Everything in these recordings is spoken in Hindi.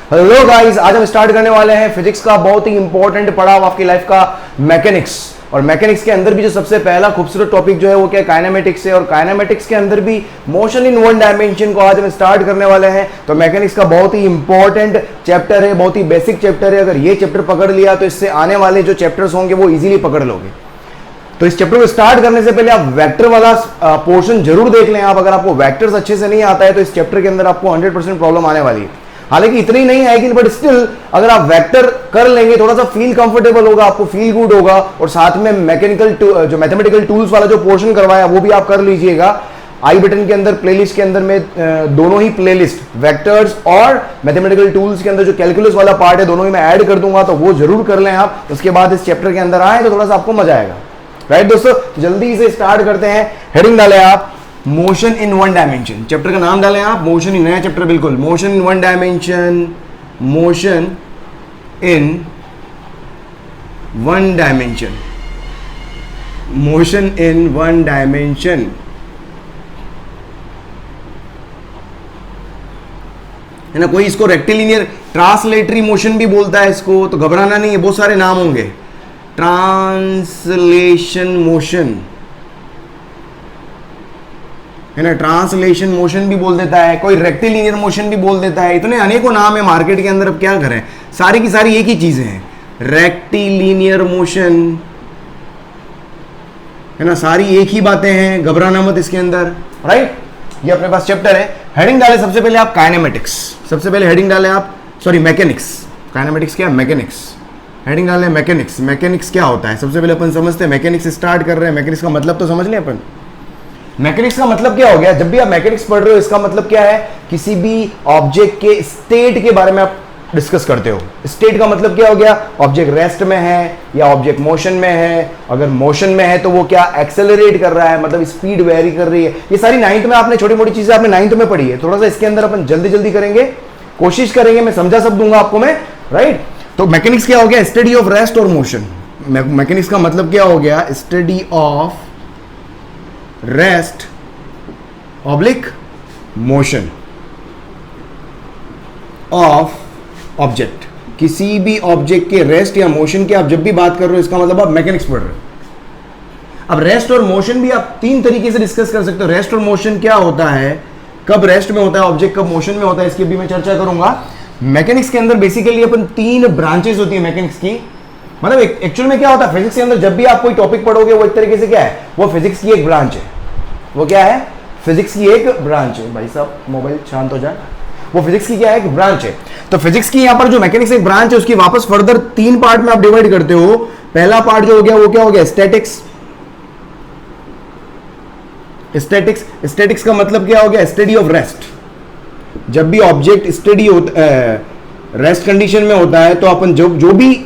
हेलो गाइस, आज हम स्टार्ट करने वाले हैं फिजिक्स का बहुत ही इंपॉर्टेंट पड़ाव आपकी लाइफ का, मैकेनिक्स। और मैकेनिक्स के अंदर भी जो सबसे पहला खूबसूरत टॉपिक जो है वो क्या है, काइनेमेटिक्स है। और काइनेमेटिक्स के अंदर भी मोशन इन वन डायमेंशन को आज हम स्टार्ट करने वाले हैं। तो मैकेनिक्स का बहुत ही इंपॉर्टेंट चैप्टर है, बहुत ही बेसिक चैप्टर है। अगर ये चैप्टर पकड़ लिया तो इससे आने वाले जो चैप्टर्स होंगे वो इजीली पकड़ लोगे। तो इस चैप्टर को स्टार्ट करने से पहले आप वेक्टर वाला पोर्शन जरूर देख लें। आप अगर आपको वेक्टर्स अच्छे से नहीं आता है तो इस चैप्टर के अंदर आपको 100% प्रॉब्लम आने वाली है। हालांकि इतनी नहीं आएगी, बट स्टिल अगर आप वेक्टर कर लेंगे थोड़ा सा फील कंफर्टेबल होगा, आपको फील गुड होगा। और साथ में मैकेनिकल जो मैथमेटिकल टूल्स वाला जो पोर्शन करवाया वो भी आप कर लीजिएगा। आई बटन के अंदर प्लेलिस्ट के अंदर में दोनों ही प्लेलिस्ट वेक्टर्स और मैथमेटिकल टूल्स के अंदर जो कैलकुलस वाला पार्ट है दोनों ही मैं ऐड कर दूंगा, तो वो जरूर कर लें आप। उसके बाद इस चैप्टर के अंदर आए तो थोड़ा सा आपको मजा आएगा। राइट दोस्तों, जल्दी से स्टार्ट करते हैं। हेडिंग डालें आप motion in one dimension. Chapter का नाम डालें आप मोशन इन, नया चैप्टर बिल्कुल, motion in one dimension, motion in one dimension, motion in one dimension. है ना, कोई इसको रेक्टिलिनियर ट्रांसलेटरी मोशन भी बोलता है इसको, तो घबराना नहीं है, बहुत सारे नाम होंगे। ट्रांसलेशन मोशन है ना, ट्रांसलेशन मोशन भी बोल देता है, कोई रेक्टिलिनियर मोशन भी बोल देता है। इतने अनेकों नाम है मार्केट के अंदर, अब क्या करें, सारी की सारी एक ही चीजें हैं, रेक्टिलिनियर मोशन है ना, सारी एक ही बातें हैं, घबराना मत इसके अंदर। राइट, ये अपने पास चैप्टर है। हेडिंग डाले सबसे पहले आप काइनेमेटिक्स, सबसे पहले हेडिंग डाले आप, सॉरी मैकेनिक्स। काइनेमेटिक्स क्या है, मैकेनिक्स। हेडिंग डाले मैकेनिक्स। मैकेनिक्स क्या होता है सबसे पहले अपन समझते हैं। मैकेनिक्स स्टार्ट कर रहे हैं, मैकेनिक्स का मतलब तो समझ लें अपन। मैकेनिक्स का मतलब क्या हो गया, जब भी आप मैकेनिक्स पढ़ रहे हो इसका मतलब क्या है, किसी भी ऑब्जेक्ट के स्टेट के बारे में आप डिस्कस करते हो। स्टेट का मतलब क्या हो गया, ऑब्जेक्ट रेस्ट में है या ऑब्जेक्ट मोशन में है। अगर मोशन में है तो वो क्या एक्सेलरेट कर रहा है, मतलब स्पीड वेरी कर रही है। ये सारी 9th में आपने छोटी मोटी चीजें आपने 9th में पढ़ी है। थोड़ा सा इसके अंदर अपन जल्दी जल्दी करेंगे, कोशिश करेंगे, मैं समझा सब दूंगा आपको मैं। राइट, तो मैकेनिक्स क्या हो गया, स्टडी ऑफ रेस्ट और मोशन। मैकेनिक्स का मतलब क्या हो गया, study of rest oblique motion of object. किसी भी ऑब्जेक्ट के रेस्ट या मोशन की आप जब भी बात कर रहे हो इसका मतलब आप मैकेनिक्स पढ़ रहे हो। अब रेस्ट और मोशन भी आप 3 तरीके से डिस्कस कर सकते हो। रेस्ट और मोशन क्या होता है, कब रेस्ट में होता है ऑब्जेक्ट, कब मोशन में होता है, इसकी भी मैं चर्चा करूंगा। मैकेनिक्स के अंदर बेसिकली अपन 3 ब्रांचेस होती है मैकेनिक्स की। मतलब एक्चुअल में क्या होता है फिजिक्स के अंदर, जब भी आप कोई टॉपिक पढ़ोगे वो एक तरीके से क्या है, वो फिजिक्स की एक ब्रांच है। वो क्या है, फिजिक्स की एक ब्रांच है। भाई साहब मोबाइल शांत हो जाए। वो फिजिक्स की क्या है, एक ब्रांच है। तो फिजिक्स की यहां पर जो मैकेनिक्स एक ब्रांच है उसकी वापस फर्दर 3 पार्ट में आप डिवाइड करते हो। पहला पार्ट जो हो गया वो क्या हो गया, स्टैटिक्स। स्टैटिक्स, स्टैटिक्स का मतलब क्या हो गया, स्टडी ऑफ रेस्ट। जब भी ऑब्जेक्ट स्टडी रेस्ट कंडीशन में होता है तो अपन जो भी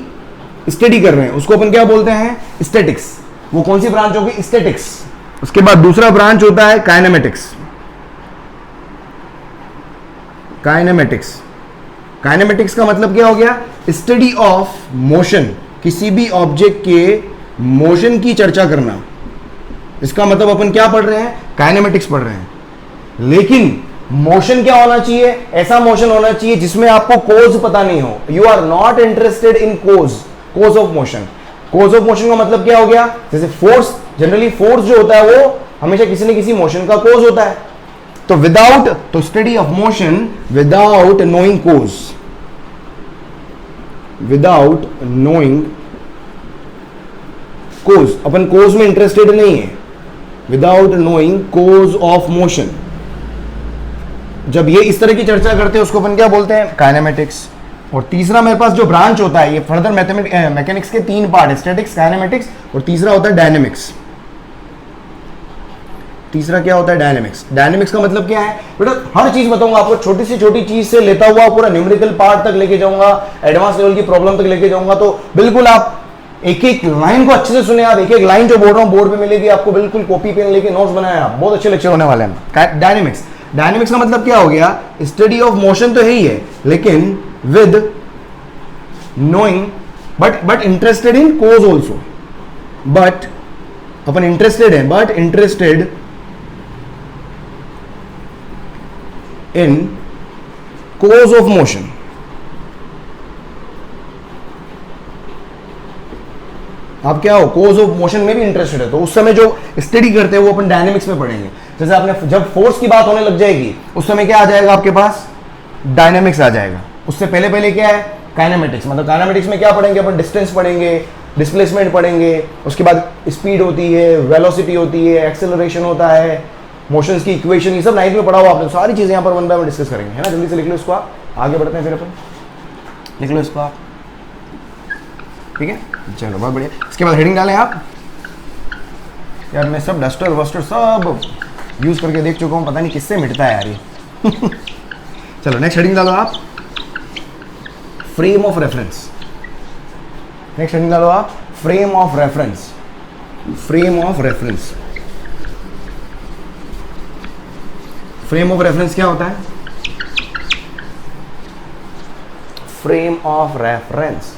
स्टडी कर रहे हैं उसको अपन क्या बोलते हैं, स्टैटिक्स। वो कौन सी ब्रांच होगी, स्टैटिक्स। उसके बाद दूसरा ब्रांच होता है काइनेमेटिक्स। काइनेमेटिक्स, काइनेमेटिक्स का मतलब क्या हो गया, स्टडी ऑफ मोशन, किसी भी ऑब्जेक्ट के मोशन की चर्चा करना। इसका मतलब अपन क्या पढ़ रहे हैं, काइनेमेटिक्स पढ़ रहे हैं। लेकिन मोशन क्या होना चाहिए, ऐसा मोशन होना चाहिए जिसमें आपको कोज पता नहीं हो। You are not interested in cause of motion. Cause of motion का मतलब क्या हो गया, जैसे फोर्स, जनरली फोर्स जो होता है वो हमेशा किसी न किसी मोशन का कोज होता है। तो विदाउट, तो study of motion without knowing cause, without knowing cause, अपन कोज में इंटरेस्टेड नहीं है। Without knowing cause of motion, जब ये इस तरह की चर्चा करते हैं उसको अपन क्या बोलते हैं, काइनेमेटिक्स। और तीसरा मेरे पास जो ब्रांच होता है, ये फर्दर मैकेनिक्स के 3 पार्ट है, स्टैटिक्स, काइनेमेटिक्स और तीसरा होता है डायनेमिक्स। तीसरा क्या होता है, डायनेमिक्स। डायनेमिक्स का मतलब क्या है बेटा, हर चीज बताऊंगा आपको, छोटी से छोटी चीज से लेता हुआ पूरा न्यूमेरिकल पार्ट तक लेके जाऊंगा, एडवांस लेवल की प्रॉब्लम तक लेके जाऊंगा। तो बिल्कुल आप एक एक लाइन को अच्छे से सुने। आप एक एक लाइन जो बोल रहा हूं बोर्ड पे मिलेगी आपको, बिल्कुल कॉपी पेन लेके नोट्स बनाए आप, बहुत अच्छे लेक्चर होने वाले हैं। डायनेमिक्स, डायनेमिक्स का मतलब क्या हो गया, स्टडी ऑफ मोशन तो है ही है, लेकिन with knowing but interested in cause also. But अपन इंटरेस्टेड है, but interested in cause of motion, आप क्या हो, कोज ऑफ मोशन में भी इंटरेस्टेड है, तो उस समय जो स्टडी करते हैं वो अपन डायनेमिक्स में पढ़ेंगे। जैसे आपने जब फोर्स की बात होने लग जाएगी उस समय क्या आ जाएगा आपके पास, डायनेमिक्स आ जाएगा। उससे पहले पहले क्या है, काइनेमेटिक्स। मतलब काइनेमेटिक्स में क्या पढ़ेंगे अपन, डिस्टेंस पढ़ेंगे, डिस्प्लेसमेंट पढ़ेंगे, उसके बाद स्पीड होती है, वेलोसिटी होती है, एक्सेलरेशन होता है, मोशंस की इक्वेशन, ये सब नाइन्थ में पढ़ा हुआ आपने, सारी चीजें यहाँ पर वन बाय वन डिस्कस करेंगे, है ना। जल्दी से लिख लो इसको, आप आगे बढ़ते हैं फिर अपन, लिख लो इसको आप, ठीक है। चलो बहुत बढ़िया। इसके बाद हेडिंग डालें आप। यार मैं सब डस्टर वस्टर सब यूज करके देख चुका हूँ, पता नहीं किससे मिटता है यार ये। चलो नेक्स्ट हेडिंग डालो आप, frame of reference. Next heading डालो आप, frame of reference. Frame of reference, frame of reference क्या होता है? फ्रेम ऑफ रेफरेंस,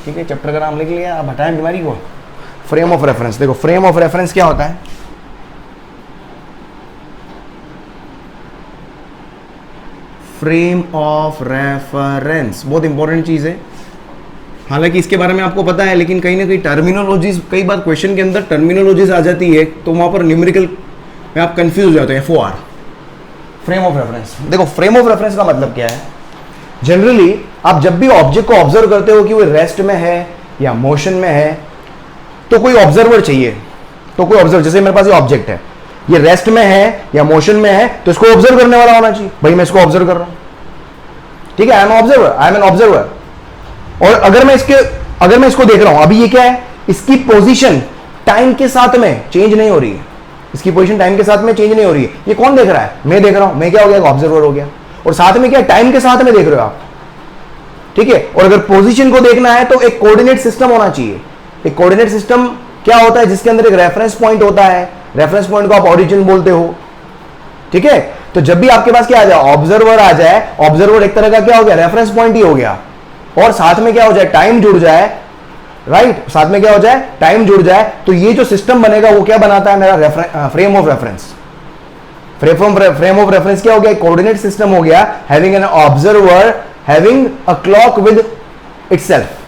ठीक है, चैप्टर का नाम लिख लिया, आप हटाएं बीमारी को। फ्रेम ऑफ रेफरेंस, देखो फ्रेम ऑफ रेफरेंस क्या होता है? फ्रेम ऑफ रेफरेंस बहुत इंपॉर्टेंट चीज है, हालांकि इसके बारे में आपको पता है, लेकिन कहीं ना कहीं टर्मिनोलॉजीज, कई बार क्वेश्चन के अंदर टर्मिनोलॉजीज आ जाती है तो वहां पर न्यूमेरिकल में आप कंफ्यूज हो जाते हैं। FOR, frame of reference. देखो फ्रेम ऑफ रेफरेंस का मतलब क्या है? जनरली आप जब भी ऑब्जेक्ट को ऑब्जर्व करते हो कि वो रेस्ट में है या मोशन में है, तो कोई ऑब्जर्वर चाहिए। तो कोई ऑब्जर्वर, जैसे मेरे पास ये ऑब्जेक्ट है, ये रेस्ट में है या मोशन में है, तो इसको ऑब्जर्व करने वाला होना चाहिए। भाई मैं इसको ऑब्जर्व कर रहा हूं, ठीक है, I am observer, I am an observer. और अगर मैं इसको देख रहा हूं, अभी ये क्या है, इसकी पोजीशन टाइम के साथ में चेंज नहीं हो रही है, इसकी पोजीशन टाइम के साथ में चेंज नहीं हो रही है। ये कौन देख रहा है? मैं देख रहा हूं। मैं क्या हो गया? ऑब्जर्वर हो गया। और साथ में क्या, टाइम के साथ में देख रहे हो आप, ठीक है। और अगर पोजीशन को देखना है तो एक कोऑर्डिनेट सिस्टम होना चाहिए। एक कोऑर्डिनेट सिस्टम क्या होता है? जिसके अंदर एक रेफरेंस पॉइंट होता है, रेफरेंस पॉइंट को आप ओरिजिन बोलते हो, ठीक है। तो जब भी आपके पास क्या आ जाए, ऑब्जर्वर आ जाए, ऑब्जर्वर एक तरह का क्या हो गया, रेफरेंस पॉइंट ही हो गया। और साथ में क्या हो जाए, टाइम जुड़ जाए, राइट, साथ में क्या हो जाए, टाइम जुड़ जाए, तो ये जो सिस्टम बनेगा वो क्या बनाता है, मेरा frame of reference. Frame of reference क्या हो गया, कोऑर्डिनेट सिस्टम हो गया, having an observer having a clock with itself,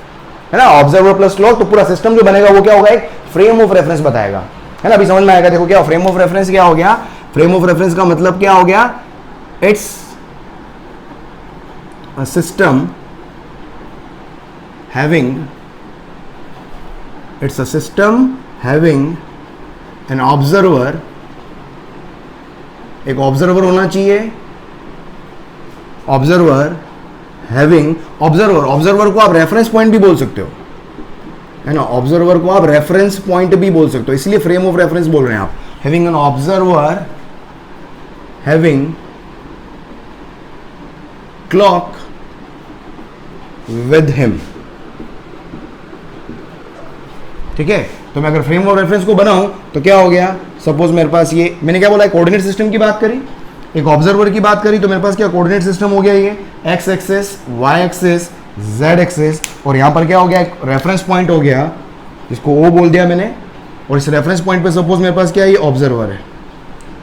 है ना। ऑब्जर्वर प्लस क्लॉक, तो पूरा सिस्टम जो बनेगा वो क्या होगा, एक फ्रेम ऑफ रेफरेंस बताएगा, है ना। अभी समझ में आएगा। देखो क्या फ्रेम ऑफ रेफरेंस क्या हो गया, फ्रेम ऑफ रेफरेंस का मतलब क्या हो गया, it's a system having it's a system having an observer, एक ऑब्जर्वर होना चाहिए, ऑब्जर्वर हैविंग, ऑब्जर्वर को आप रेफरेंस पॉइंट भी बोल सकते हो, है ना। ऑब्जर्वर को आप रेफरेंस पॉइंट भी बोल सकते हो, इसलिए फ्रेम ऑफ रेफरेंस बोल रहे हैं आप। Having an observer having clock with him, ठीक है। तो मैं अगर फ्रेम ऑफ रेफरेंस को बनाऊं तो क्या हो गया, सपोज मेरे पास ये, मैंने क्या बोला, कोऑर्डिनेट सिस्टम की बात करी, एक ऑब्जर्वर की बात करी, तो मेरे पास क्या कोऑर्डिनेट सिस्टम हो गया, ये X axis, Y axis, Z axis, और यहां पर क्या हो गया, एक रेफरेंस पॉइंट हो गया जिसको ओ बोल दिया मैंने। और इस रेफरेंस पॉइंट पे सपोज मेरे पास क्या है, ये ऑब्जर्वर है,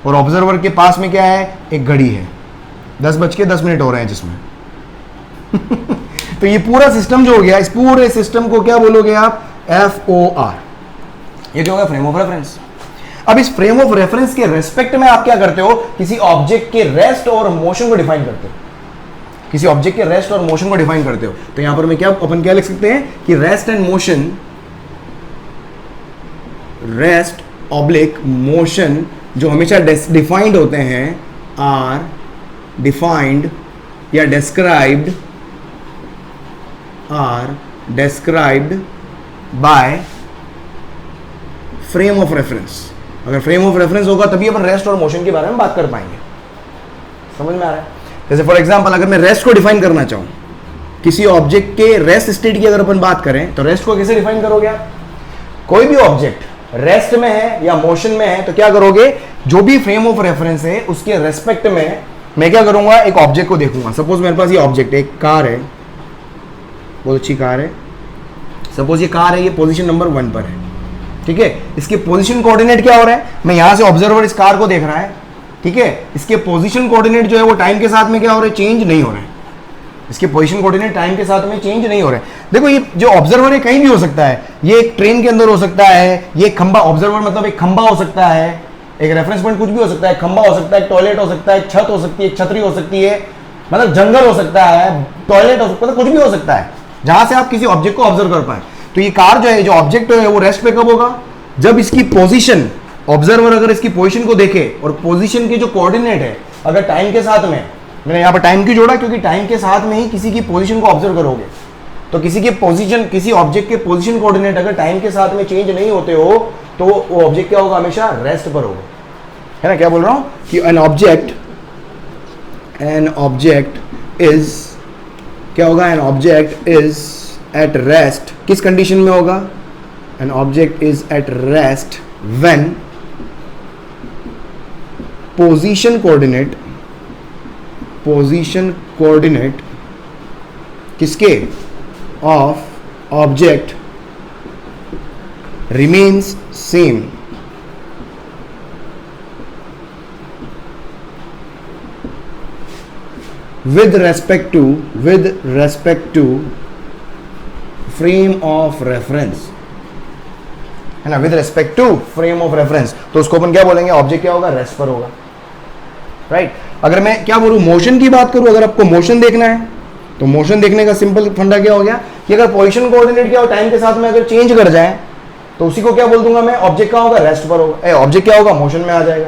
और ऑब्जर्वर के पास में क्या है, एक घड़ी है, 10:10 हो रहे हैं जिसमें। तो ये पूरा सिस्टम जो हो गया, इस पूरे सिस्टम को क्या बोलोगे आप, FOR। ये क्या होगा, फ्रेम ऑफ रेफरेंस। अब इस फ्रेम ऑफ रेफरेंस के रेस्पेक्ट में आप क्या करते हो, किसी ऑब्जेक्ट के रेस्ट और मोशन को डिफाइन करते हो, किसी ऑब्जेक्ट के रेस्ट और मोशन को डिफाइन करते हो। तो यहां पर मैं क्या, अपन क्या लिख सकते हैं कि rest and motion, rest oblique motion जो हमेशा डिफाइंड होते हैं, आर डिफाइंड या described, are described by frame of reference. अगर फ्रेम ऑफ रेफरेंस होगा तभी अपन रेस्ट और मोशन के बारे में बात कर पाएंगे। समझ में आ रहा है? जैसे फॉर एग्जांपल अगर मैं रेस्ट को डिफाइन करना चाहूं, किसी ऑब्जेक्ट के रेस्ट स्टेट की अगर अपन बात करें, तो रेस्ट को कैसे डिफाइन करोगे आप? कोई भी ऑब्जेक्ट रेस्ट में है या मोशन में है तो क्या करोगे, जो भी फ्रेम ऑफ रेफरेंस है उसके रेस्पेक्ट में मैं क्या करूंगा, एक ऑब्जेक्ट को देखूंगा। सपोज मेरे पास ये ऑब्जेक्ट, एक कार है, बहुत अच्छी कार है, सपोज ये कार है, ये पोजीशन नंबर 1 पर है, ठीक है। इसके पोजीशन कोऑर्डिनेट क्या हो रहा है, मैं यहां से ऑब्जर्वर इस कार को देख रहा है, ठीक है। इसके पोजीशन कोऑर्डिनेट जो है वो टाइम के साथ में क्या हो रहा है, चेंज नहीं हो रहा है, इसके पोजीशन कोऑर्डिनेट टाइम के साथ में चेंज नहीं हो रहे। देखो ये जो ऑब्जर्वर है कहीं भी हो सकता है, ये एक ट्रेन के अंदर हो सकता है, ये खंबा, ऑब्जर्वर मतलब एक खंबा हो सकता है, एक रेफरेंस पॉइंट कुछ भी हो सकता है, खंबा हो सकता है, टॉयलेट हो सकता है, छत हो सकती है, छतरी हो सकती है, मतलब जंगल हो सकता है, टॉयलेट हो सकता है, कुछ भी हो सकता है जहां से आप किसी ऑब्जेक्ट को ऑब्जर्व कर पाए। तो ये कार जो है, जो ऑब्जेक्ट है वो रेस्ट पे कब होगा, जब इसकी पोजीशन, ऑब्जर्वर अगर इसकी पोजीशन को देखे और पोजीशन के जो कोऑर्डिनेट है अगर टाइम के साथ में, मैंने यहाँ पर टाइम क्यों जोड़ा, क्योंकि टाइम के साथ में ही किसी की पोजीशन को ऑब्जर्व करोगे, तो किसी के पोजीशन, किसी ऑब्जेक्ट के पोजीशन कोऑर्डिनेट अगर टाइम के साथ में चेंज नहीं होते हो तो वो ऑब्जेक्ट क्या होगा, हमेशा रेस्ट पर होगा, है ना। क्या बोल रहा हूं कि एन ऑब्जेक्ट इज क्या होगा, an object is at rest, किस कंडीशन में होगा, an object is at rest when position coordinate किसके, of object remains same with respect to frame of reference, है ना, with respect to frame of reference, तो उसको अपन क्या बोलेंगे, ऑब्जेक्ट क्या होगा, रेस्ट पर होगा, राइट। अगर मैं क्या बोलूं, मोशन की बात करूं, अगर आपको मोशन देखना है तो मोशन देखने का सिंपल फंडा क्या हो गया कि अगर पोजीशन कोऑर्डिनेट क्या हो टाइम के साथ में अगर चेंज कर जाए तो उसी को क्या बोल दूंगा मैं, ऑब्जेक्ट क्या होगा, रेस्ट पर होगा, ऑब्जेक्ट क्या होगा, मोशन में आ जाएगा,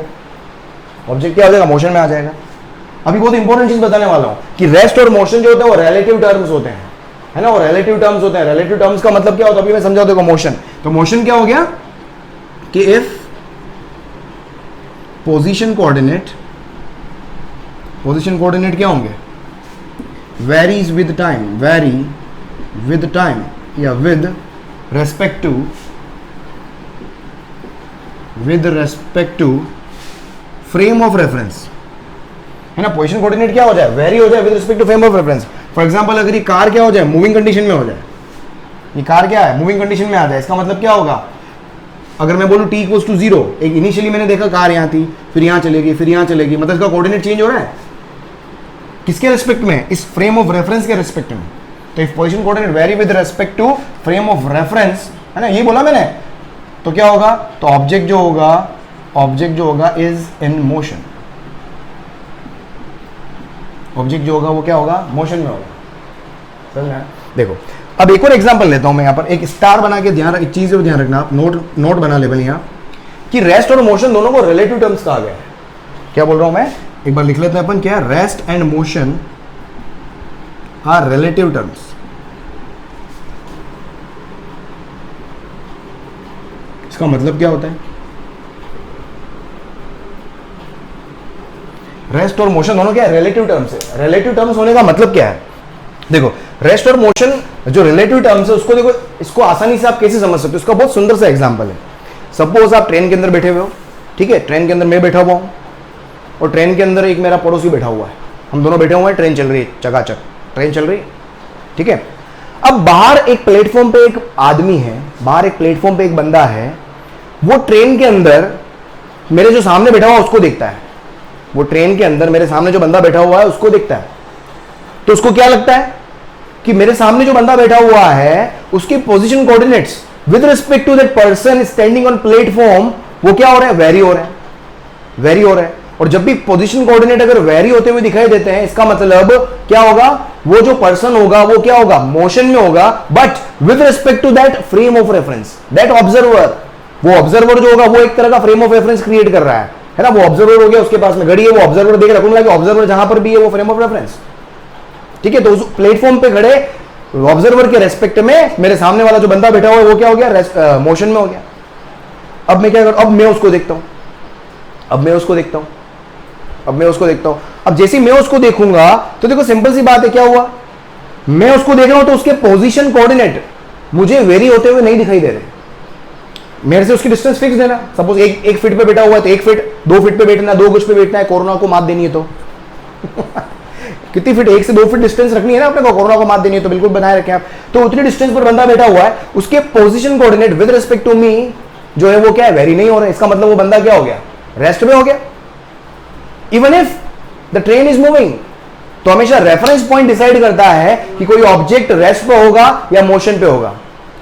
ऑब्जेक्ट क्या हो जाएगा, मोशन में आ जाएगा। अभी बहुत इंपॉर्टेंट चीज बताने वाला हूं कि रेस्ट और मोशन जो होते हैं वो रिलेटिव टर्म्स होते हैं, है ना, वो रिलेटिव टर्म्स होते हैं। रिलेटिव टर्म्स का मतलब क्या होता है, अभी मैं समझाता हूं। मोशन, तो मोशन क्या हो गया कि इफ पोजीशन कोऑर्डिनेट क्या होंगे, वेरी विद टाइम या with respect to frame of reference, है ना। पोजीशन कोऑर्डिनेट क्या हो जाए, वेरी हो जाए with respect to frame of reference. For example अगर ये कार क्या हो जाए, मूविंग कंडीशन में हो जाए, ये कार क्या है, मूविंग कंडीशन में आ जाए, इसका मतलब क्या होगा, अगर मैं बोलूं t इक्वल्स टू 0, एक इनिशियली मैंने देखा कार यहां थी, फिर यहां चलेगी, फिर यहां चलेगी, मतलब इसका कोऑर्डिनेट चेंज हो रहा है, किसके रिस्पेक्ट में, इस फ्रेम ऑफ रेफरेंस के रिस्पेक्ट में। तो if position coordinate vary with respect to frame of reference, है ना, ये बोला मैंने, तो क्या होगा, तो ऑब्जेक्ट जो होगा इज इन मोशन, ऑब्जेक्ट जो होगा वो क्या होगा, मोशन में होगा, समझ में। देखो अब एक और एग्जांपल लेता हूं मैं, यहां पर एक स्टार बना के एक चीज ध्यान रखना, आप नोट बना लेवल यहां कि रेस्ट और मोशन दोनों को रिलेटिव टर्म्स कहा गया है। क्या बोल रहा हूं मैं, एक बार लिख लेते हैं अपन, क्या, rest and motion are relative terms. इसका मतलब क्या होता है, रेस्ट और मोशन दोनों क्या है, रिलेटिव टर्म्स है। रिलेटिव टर्म्स होने का मतलब क्या है, देखो रेस्ट और मोशन जो रिलेटिव टर्म्स है उसको देखो, इसको आसानी से आप कैसे समझ सकते हो, इसका बहुत सुंदर सा एग्जांपल है। सपोज आप ट्रेन के अंदर बैठे हुए हो, ठीक है, ट्रेन के अंदर मैं बैठा हुआ हूं और ट्रेन के अंदर एक मेरा पड़ोसी बैठा हुआ है, हम दोनों बैठे हुए हैं, ट्रेन चल रही है, चकाचक ट्रेन चल रही है, ठीक है। अब बाहर एक प्लेटफॉर्म पे एक आदमी है, बाहर एक प्लेटफॉर्म पे एक बंदा है, वो ट्रेन के अंदर मेरे जो सामने बैठा हुआ उसको देखता है, वो ट्रेन के अंदर मेरे सामने जो बंदा बैठा हुआ है उसको देखता है, तो उसको क्या लगता है कि मेरे सामने जो बंदा बैठा हुआ है उसके position coordinates with respect to that person standing on platform वो क्या हो रहा है, वेरी हो रहा है। और जब भी पोजीशन कोऑर्डिनेट अगर वेरी होते हुए दिखाई देते हैं, इसका मतलब क्या होगा, वो जो पर्सन होगा वो क्या होगा, मोशन में होगा, but with respect to that frame of reference, that observer, वो ऑब्जर्वर जो होगा वो एक तरह का फ्रेम ऑफ रेफरेंस क्रिएट कर रहा है ना। वो ऑब्जर्वर हो गया, उसके पास में घड़ी है, वो ऑब्जर्वर देख रहा है, ऑब्जर्वर जहां पर भी है वो फ्रेम ऑफ रेफरेंस, ठीक है। तो उस प्लेटफॉर्म पे खड़े ऑब्जर्वर के रेस्पेक्ट में मेरे सामने वाला जो बंदा बैठा हुआ है वो क्या हो गया, मोशन में हो गया। अब मैं क्या करूं, अब मैं उसको देखता हूं, अब जैसे मैं उसको देखूंगा तो देखो सिंपल सी बात है, क्या हुआ, मैं उसको देख रहा हूं तो उसके पोजीशन कोऑर्डिनेट मुझे वेरी होते हुए नहीं दिखाई दे रहे, मेरे से उसकी डिस्टेंस फिक्स देना। सपोज एक फीट पे बैठा हुआ है तो 1 फीट, 2 फीट पे बैठना है, 2 गज पे बैठना है, कोरोना को मात देनी है तो कितनी फीट, 1 से 2 फीट डिस्टेंस रखनी है ना अपने को, कोरोना को मात देनी है तो बिल्कुल बनाए रखें आप। तो उतनी डिस्टेंस पर बंदा बैठा हुआ है, उसके position coordinate with respect to me जो है वो क्या है, वेरी नहीं हो रहा है, इसका मतलब वो बंदा क्या हो गया, रेस्ट में हो गया। Even if the train is moving, तो हमेशा रेफरेंस पॉइंट डिसाइड करता है कि कोई ऑब्जेक्ट रेस्ट पे होगा या मोशन पे होगा।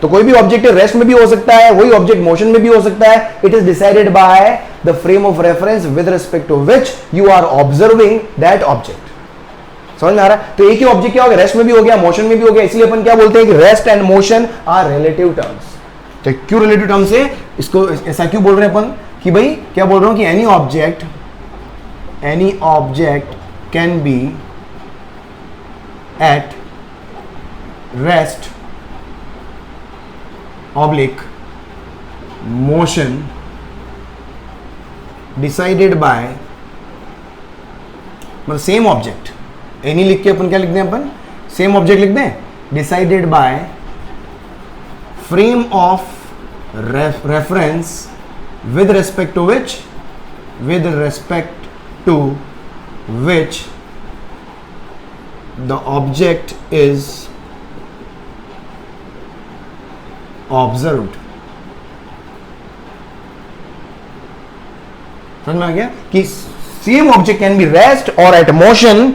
तो कोई भी ऑब्जेक्ट रेस्ट में भी हो सकता है, वही ऑब्जेक्ट मोशन में भी हो सकता है। It is decided by the frame of reference with respect to which you are observing that object. समझ में आ रहा है? तो एक ही ऑब्जेक्ट क्या हो गया, रेस्ट में भी हो गया, मोशन में भी हो गया, इसलिए अपन क्या बोलते हैं कि rest and motion are relative terms. तो क्यों रिलेटिव टर्म्स है, इसको ऐसा क्यों बोल रहे हैं अपन कि भाई क्या बोल रहा हूं कि any object can B at rest oblique motion decided bye, मतलब सेम ऑब्जेक्ट, एनी लिख के अपन क्या लिख दें, अपन सेम ऑब्जेक्ट लिख दें, decided by frame of reference with respect to which the object is observed। समझ में आ गया कि same object can be rest और at motion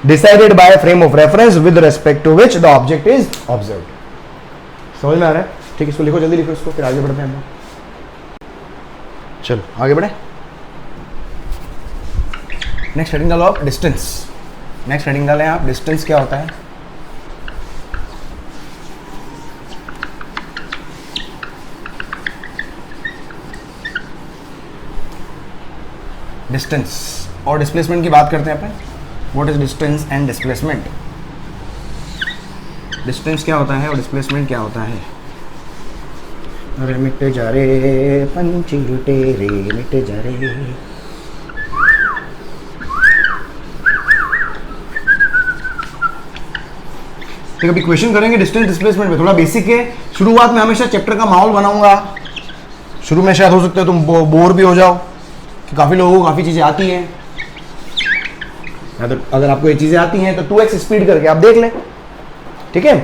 decided by frame of reference with respect to which the object is observed. समझ में आ रहा है? ठीक, इसको लिखो, जल्दी लिखो इसको, फिर आगे बढ़ते हैं हम। चलो आगे बढ़े। नेक्स्ट हेडिंग डालो आप, डिस्टेंस। नेक्स्ट हेडिंग डालें आप, डिस्टेंस क्या होता है। डिस्टेंस और डिस्प्लेसमेंट की बात करते हैं अपन। What is distance and displacement. Distance क्या होता है और डिस्प्लेसमेंट क्या होता है। अरे मिट जा रे पंछी लुटेरे मिट जा रे। ठीक, अभी क्वेश्चन करेंगे डिस्टेंस डिस्प्लेसमेंट में, थोड़ा बेसिक है। शुरुआत में हमेशा चैप्टर का माहौल बनाऊंगा। शुरू में शायद हो सकता है तुम बोर भी हो जाओ कि काफी लोगों को काफी चीजें आती हैं। अगर आपको ये चीजें आती हैं तो 2x स्पीड करके आप देख लें, ठीक है।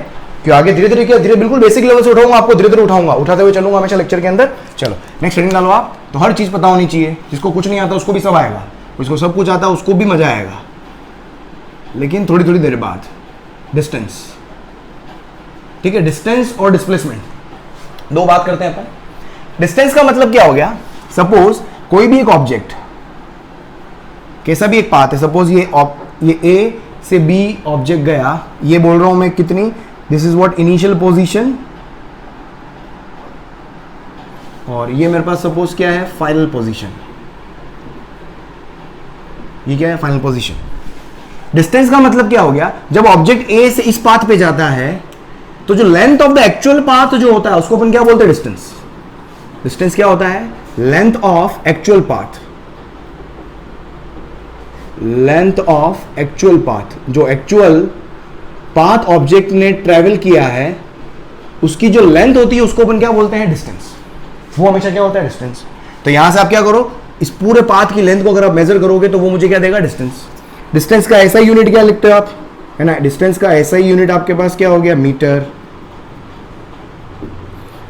क्यों आगे धीरे धीरे क्या, धीरे बिल्कुल बेसिक लेवल से उठाऊंगा आपको, धीरे धीरे उठाऊंगा, उठाते हुए चलूंगा हमेशा लेक्चर के अंदर। चलो नेक्स्ट हेडिंग डालो आप। तो हर चीज पता होनी चाहिए, जिसको कुछ नहीं आता उसको भी सब आएगा, उसको सब कुछ आता उसको भी मजा आएगा, लेकिन थोड़ी थोड़ी देर बाद। डिस्टेंस, ठीक है। डिस्टेंस और डिस्प्लेसमेंट दो बात करते हैं अपन। डिस्टेंस का मतलब क्या हो गया, सपोज कोई भी एक ऑब्जेक्ट, कैसा भी एक पाथ है, सपोज ये ए से बी ऑब्जेक्ट गया, ये बोल रहा हूं मैं कितनी, this is what initial position, और ये मेरे पास सपोज क्या है, फाइनल पोजीशन। ये क्या है, फाइनल पोजीशन। डिस्टेंस का मतलब क्या हो गया, जब ऑब्जेक्ट ए से इस पाथ पे जाता है तो जो length of the actual path जो होता है उसको अपन क्या बोलते हैं, डिस्टेंस। डिस्टेंस क्या होता है, length of actual path. Length of actual path, जो एक्चुअल पाथ ऑब्जेक्ट ने ट्रेवल किया है उसकी जो लेंथ होती है उसको अपन क्या बोलते हैं, डिस्टेंस। वो हमेशा क्या होता है, डिस्टेंस। तो यहां से आप क्या करो, इस पूरे पाथ की लेंथ को अगर आप मेजर करोगे तो वो मुझे क्या देगा, डिस्टेंस। डिस्टेंस का ऐसा यूनिट क्या लिखते हो आप, है ना, डिस्टेंस का ऐसा ही यूनिट आपके पास क्या हो गया, मीटर।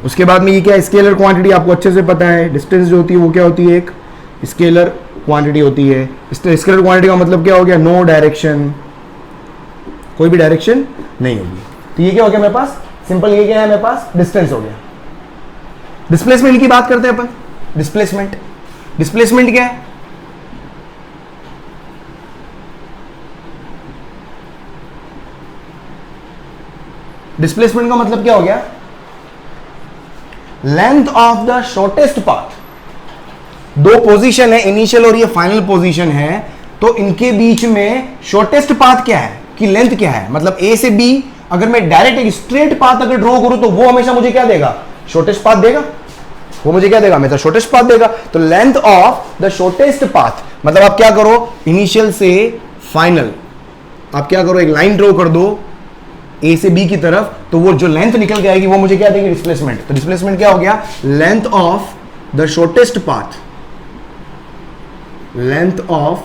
उसके बाद में ये क्या, स्केलर क्वांटिटी, आपको अच्छे से पता है डिस्टेंस जो होती है वो क्या होती है, एक स्केलर क्वांटिटी होती है। स्केलर क्वांटिटी का मतलब क्या हो गया, नो डायरेक्शन, कोई भी डायरेक्शन नहीं होगी। तो ये क्या हो गया मेरे पास, सिंपल ये क्या है मेरे पास, डिस्टेंस हो गया। डिस्प्लेसमेंट की बात करते हैं अपन। डिस्प्लेसमेंट, डिस्प्लेसमेंट क्या है, डिस्प्लेसमेंट का मतलब क्या हो गया, length of the shortest path. दो पोजीशन है, इनिशियल और ये फाइनल पोजीशन है, तो इनके बीच में शॉर्टेस्ट पाथ क्या है, कि लेंथ क्या है। मतलब ए से बी अगर मैं डायरेक्ट एक स्ट्रेट पाथ अगर ड्रॉ करूं तो वो हमेशा मुझे क्या देगा, शॉर्टेस्ट पाथ देगा। वो मुझे क्या देगा, हमेशा शॉर्टेस्ट पाथ देगा। तो length of the shortest path, मतलब आप क्या करो, इनिशियल से फाइनल आप क्या करो, एक लाइन ड्रॉ कर दो ए से बी की तरफ, तो वो जो लेंथ निकल के आएगी वो मुझे क्या देगी, डिस्प्लेसमेंट। तो डिस्प्लेसमेंट क्या हो गया, length of the shortest path, length of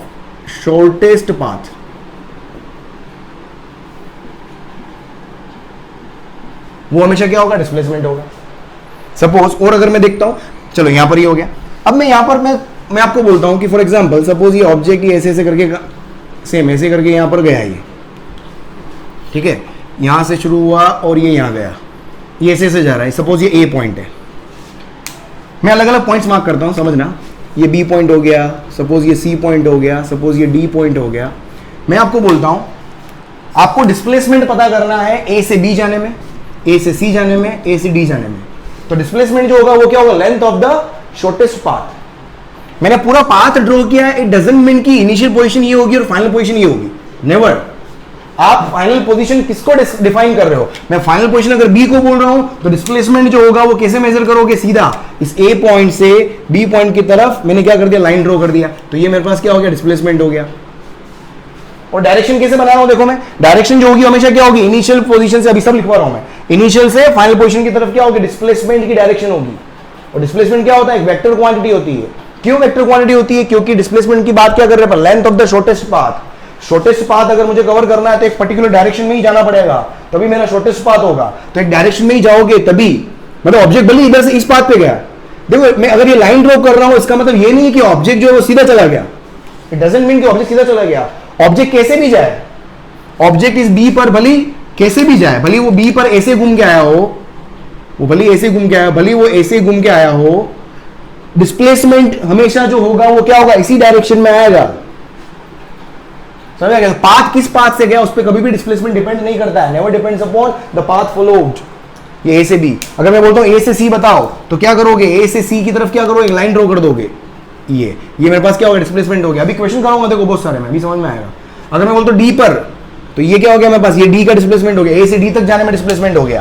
shortest path. वो हमेशा क्या होगा, डिस्प्लेसमेंट होगा। सपोज, और अगर मैं देखता हूं, चलो यहां पर ये हो गया। अब मैं यहां पर मैं आपको बोलता हूं कि फॉर एग्जांपल सपोज ये ऑब्जेक्ट ये ऐसे ऐसे करके सेम ऐसे करके यहाँ पर गया ये, ठीक है, यहाँ से शुरू हुआ और ये यहाँ गया, ये ऐसे से जा रहा है। सपोज ये ए पॉइंट है, मैं अलग अलग पॉइंट्स मार्क करता हूँ, समझना। ये बी पॉइंट हो गया, सपोज ये सी पॉइंट हो गया, सपोज ये डी पॉइंट हो गया। मैं आपको बोलता हूँ, आपको डिस्प्लेसमेंट पता करना है ए से बी जाने में, ए से सी जाने में, ए से डी जाने में। तो डिस्प्लेसमेंट जो होगा वो क्या होगा, length of the shortest path. मैंने पूरा पाथ ड्रॉ किया, इट डजंट मीन कि इनिशियल पोजीशन ये होगी और फाइनल पोजीशन ये होगी, नेवर। आप फाइनल पोजीशन किसको डिफाइन कर रहे हो? मैं फाइनल पोजीशन अगर बी को बोल रहा हूं तो डिस्प्लेसमेंट जो होगा वो कैसे मेजर करोगे? सीधा इस ए पॉइंट से बी पॉइंट की तरफ मैंने क्या कर दिया, लाइन ड्रॉ कर दिया, तो ये मेरे पास क्या हो गया, डिस्प्लेसमेंट हो गया। और डायरेक्शन कैसे बना रहा हूं, देखो मैं डायरेक्शन जो होगी हमेशा क्या होगी, इनिशियल पोजीशन से, अभी सब लिखवा रहा हूं मैं, इनिशियल से फाइनल पोजीशन की तरफ क्या होगी, डिस्प्लेसमेंट की डायरेक्शन होगी। और डिस्प्लेसमेंट क्या होता है, एक वेक्टर क्वांटिटी होती है। क्यों वेक्टर क्वांटिटी होती है? क्योंकि डिस्प्लेसमेंट की बात क्या कर रहे हैं, length of the shortest path. Shortest path अगर मुझे कवर करना है तो एक पर्टिकुलर डायरेक्शन में ही जाना पड़ेगा, तभी मेरा शॉर्टेस्ट पाथ होगा। तो एक डायरेक्शन में ही जाओगे तभी, मतलब ऑब्जेक्ट भले इधर से इस पाथ पे गया, देखो मैं अगर ये लाइन ड्रॉ कर रहा हूं इसका मतलब ये नहीं है कि ऑब्जेक्ट जो है वो सीधा चला गया, इट डजंट मीन कि ऑब्जेक्ट सीधा चला गया। ऑब्जेक्ट कैसे भी जाए, ऑब्जेक्ट इस बी पर भली कैसे भी जाए, भली वो बी पर ऐसे घूम के आया हो, वो भली ऐसे घूम के आया, भली वो ऐसे घूम के आया हो, डिस्प्लेसमेंट हमेशा जो होगा वो क्या होगा, इसी डायरेक्शन में आएगा। समझ गया? पाथ किस पाथ से गया उस पर कभी भी डिस्प्लेसमेंट डिपेंड नहीं करता है, never depends upon the path followed. ये ए से बी, अगर मैं बोलता हूं ए से सी बताओ तो क्या करोगे, ए से सी की तरफ क्या करोगे, एक लाइन ड्रॉ कर दोगे, ये मेरे पास क्या होगा, डिस्प्लेसमेंट हो गया। अभी क्वेश्चन कराऊंगा देखो बहुत सारे में, अभी समझ में आएगा। अगर मैं बोलता हूं डी पर तो ये क्या हो गया मेरे पास, ये डी का डिस्प्लेसमेंट हो गया, ए से डी तक जाने में डिस्प्लेसमेंट हो गया,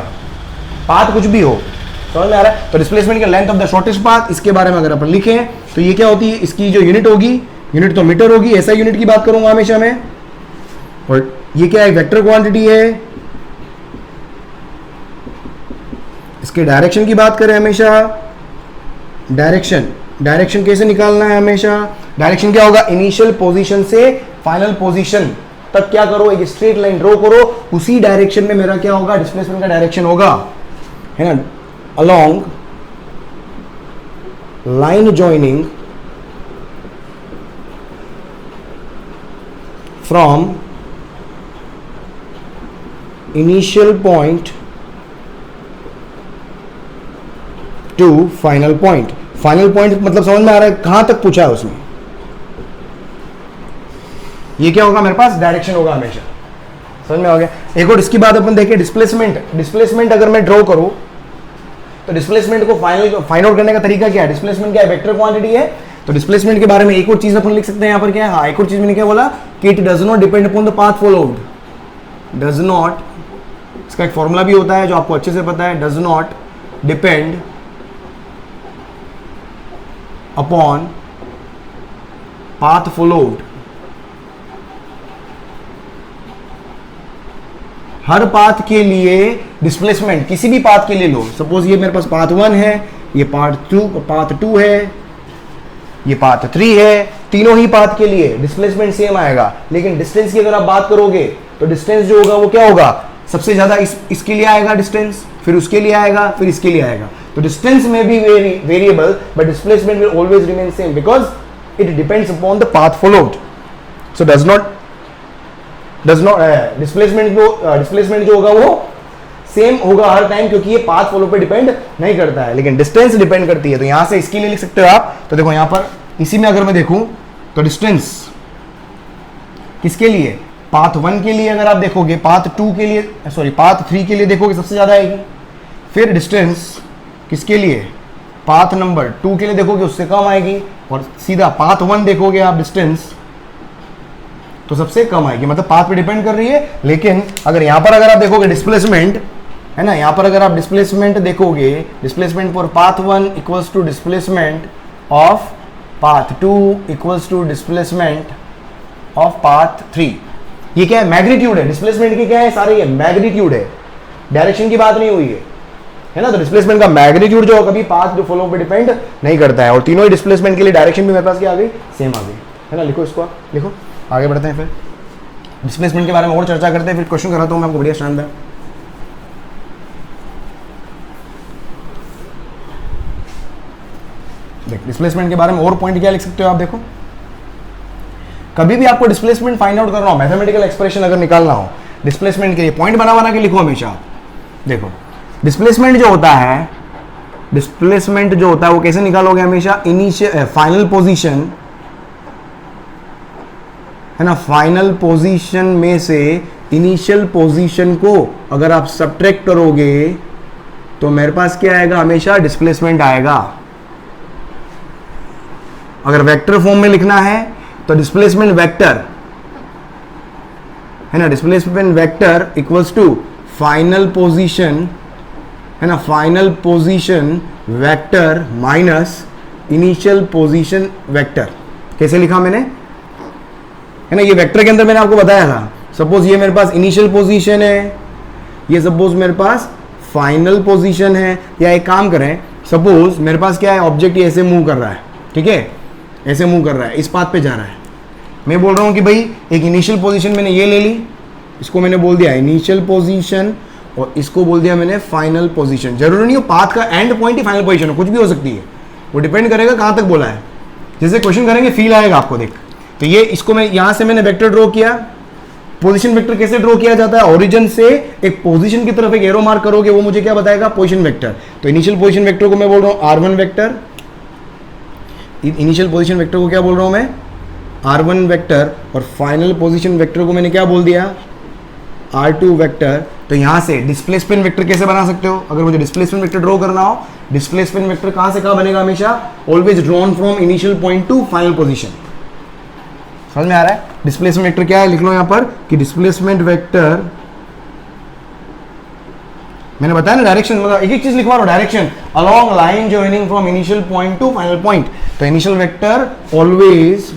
पाथ कुछ भी हो, समझ में आ रहा है? तो डिस्प्लेसमेंट का length of the shortest path, इसके बारे में अगर अपन लिखें तो ये क्या होती है, इसकी जो यूनिट होगी, यूनिट तो मीटर होगी, ऐसा यूनिट की बात करूंगा हमेशा मैं। और ये क्या है, वेक्टर क्वांटिटी है। इसके डायरेक्शन की बात करें हमेशा, डायरेक्शन कैसे निकालना है हमेशा, डायरेक्शन क्या होगा, इनिशियल पोजीशन से फाइनल पोजीशन तक क्या करो, एक स्ट्रेट लाइन ड्रॉ करो, उसी डायरेक्शन में मेरा क्या होगा, डिस्प्लेसमेंट का डायरेक्शन होगा, है ना, along line joining from initial point to final point. Final point मतलब समझ में आ रहा है, कहां तक पूछा है उसमें, ये क्या होगा मेरे पास, डायरेक्शन होगा हमेशा। समझ में आ गया? एक और इसकी बात अपन देखें, डिस्प्लेसमेंट अगर मैं ड्रॉ करूं तो डिस्प्लेसमेंट को फाइंड आउट करने का तरीका क्या है, डिस्प्लेसमेंट क्या है, वेक्टर क्वांटिटी है। तो डिस्प्लेसमेंट के बारे में एक और चीज अपन लिख सकते हैं यहाँ पर, क्या है, हाँ एक और चीज मैंने क्या बोला कि it does not depend upon the path followed, does not, इसका एक फॉर्मूला भी होता है जो आपको अच्छे से पता है, does not depend upon path followed. Her path के लिए डिस्प्लेसमेंट, किसी भी पाथ के लिए लो, सपोज ये मेरे पास पाथ 1 है, ये पाथ 2 है, ये पाथ 3 है, तीनों ही पाथ के लिए डिस्प्लेसमेंट सेम आएगा। लेकिन डिस्टेंस की अगर आप बात करोगे तो डिस्टेंस जो होगा वो क्या होगा, सबसे ज्यादा इसके लिए आएगा डिस्टेंस, फिर उसके लिए आएगा, फिर इसके लिए आएगा। तो डिस्टेंस में भी variable, but displacement will always remain same because it depends upon the path followed. So does not displacement जो होगा वो सेम होगा हर टाइम, क्योंकि ये पाथ फॉलो पे डिपेंड नहीं करता है, लेकिन डिस्टेंस डिपेंड करती है। तो यहां से इसके लिए लिख सकते हो आप। तो देखो यहां पर इसी में अगर मैं देखूं तो डिस्टेंस किसके लिए, पाथ 1 के लिए अगर आप देखोगे, पाथ 2 के लिए, सॉरी पाथ 3 के लिए देखोगे सबसे ज्यादा आएगी। फिर डिस्टेंस किसके लिए, पाथ नंबर 2 के लिए देखोगे उससे कम आएगी, और सीधा पाथ 1 देखोगे आप डिस्टेंस तो सबसे कम आएगी, मतलब पाथ पे डिपेंड कर रही है। लेकिन अगर यहां पर अगर आप देखोगे डिस्प्लेसमेंट, है ना, यहां पर अगर आप डिस्प्लेसमेंट देखोगे, displacement for path 1 equals to displacement of path 2 equals to displacement of path 3। ये क्या है, मैग्नीट्यूड है, डिस्प्लेसमेंट की क्या है, सारे ये मैग्नीट्यूड है, डायरेक्शन की बात नहीं हुई है ना। तो डिस्प्लेसमेंट का मैग्नीट्यूड जो कभी पाथ जो फॉलो पे डिपेंड नहीं करता है। और तीनों ही डिस्प्लेसमेंट के लिए डायरेक्शन भी मेरे पास क्या आ गई, सेम आ गई, है ना। लिखो इसको, आप लिखो, आगे बढ़ते हैं। फिर डिस्प्लेसमेंट के बारे में और चर्चा करते हैं, फिर क्वेश्चन कराता हूं मैं आपको बढ़िया शानदार। डिस्प्लेसमेंट के बारे में और पॉइंट क्या लिख सकते हो आप, देखो कभी भी आपको डिस्प्लेसमेंट फाइंड आउट करना हो, मैथमेटिकल एक्सप्रेशन अगर निकालना हो डिस्प्लेसमेंट के लिए, पॉइंट बना बना के लिखो हमेशा। देखो डिस्प्लेसमेंट जो होता है, डिस्प्लेसमेंट जो होता है वो कैसे निकालोगे हमेशा, इनिशियल फाइनल पोजीशन है ना, फाइनल पोजीशन में से इनिशियल पोजीशन को अगर आप सब्ट्रैक्ट करोगे तो मेरे पास क्या आएगा, हमेशा डिस्प्लेसमेंट आएगा। अगर वेक्टर फॉर्म में लिखना है तो डिस्प्लेसमेंट वेक्टर है ना, displacement vector equals to final position है ना, final position vector minus initial position vector. कैसे लिखा मैंने, है ना, ये वेक्टर के अंदर मैंने आपको बताया था, सपोज ये मेरे पास इनिशियल पोजीशन है, ये सपोज मेरे पास फाइनल पोजीशन है, या एक काम करें, सपोज मेरे पास क्या है, ऑब्जेक्ट ऐसे मूव कर रहा है, ठीक है, ऐसे मूव कर रहा है, इस पाथ पे जा रहा है। मैं बोल रहा हूं कि भाई एक इनिशियल पोजीशन मैंने ये ले ली, इसको मैंने बोल दिया इनिशियल पोजीशन, और इसको बोल दिया मैंने फाइनल पोजीशन। जरूरी नहीं हो पाथ का and point he final position हो, कुछ भी हो सकती है, वो डिपेंड करेगा कहां तक बोला है। जैसे क्वेश्चन करेंगे फील आएगा आपको, देख। तो ये इसको मैं यहां से मैंने वेक्टर ड्रॉ किया, पोजीशन वेक्टर कैसे ड्रॉ किया जाता है, ओरिजिन से एक पोजीशन की तरफ एक एरो मार्क करोगे, वो मुझे क्या बताएगा, पोजीशन वेक्टर। तो इनिशियल पोजीशन वेक्टर को मैं बोल रहा हूं R1 vector, initial position vector को क्या बोल रहा हूं मैं, R1 वेक्टर, और फाइनल पोजीशन वेक्टर को मैंने क्या बोल दिया, R2 वेक्टर। तो यहां से डिस्प्लेसमेंट वेक्टर कैसे बना सकते हो, अगर मुझे डिस्प्लेसमेंट वेक्टर ड्रॉ करना हो, डिस्प्लेसमेंट वेक्टर कहां से कहां बनेगा, हमेशा always drawn from initial point to final position. समझ में आ रहा है, डिस्प्लेसमेंट वेक्टर क्या है, लिख लो यहां पर कि डिस्प्लेसमेंट वेक्टर, मैंने बताया ना डायरेक्शन, मतलब एक एक चीज लिखवा रहा हूं, direction along line joining from initial point to final point. तो इनिशियल वेक्टर ऑलवेज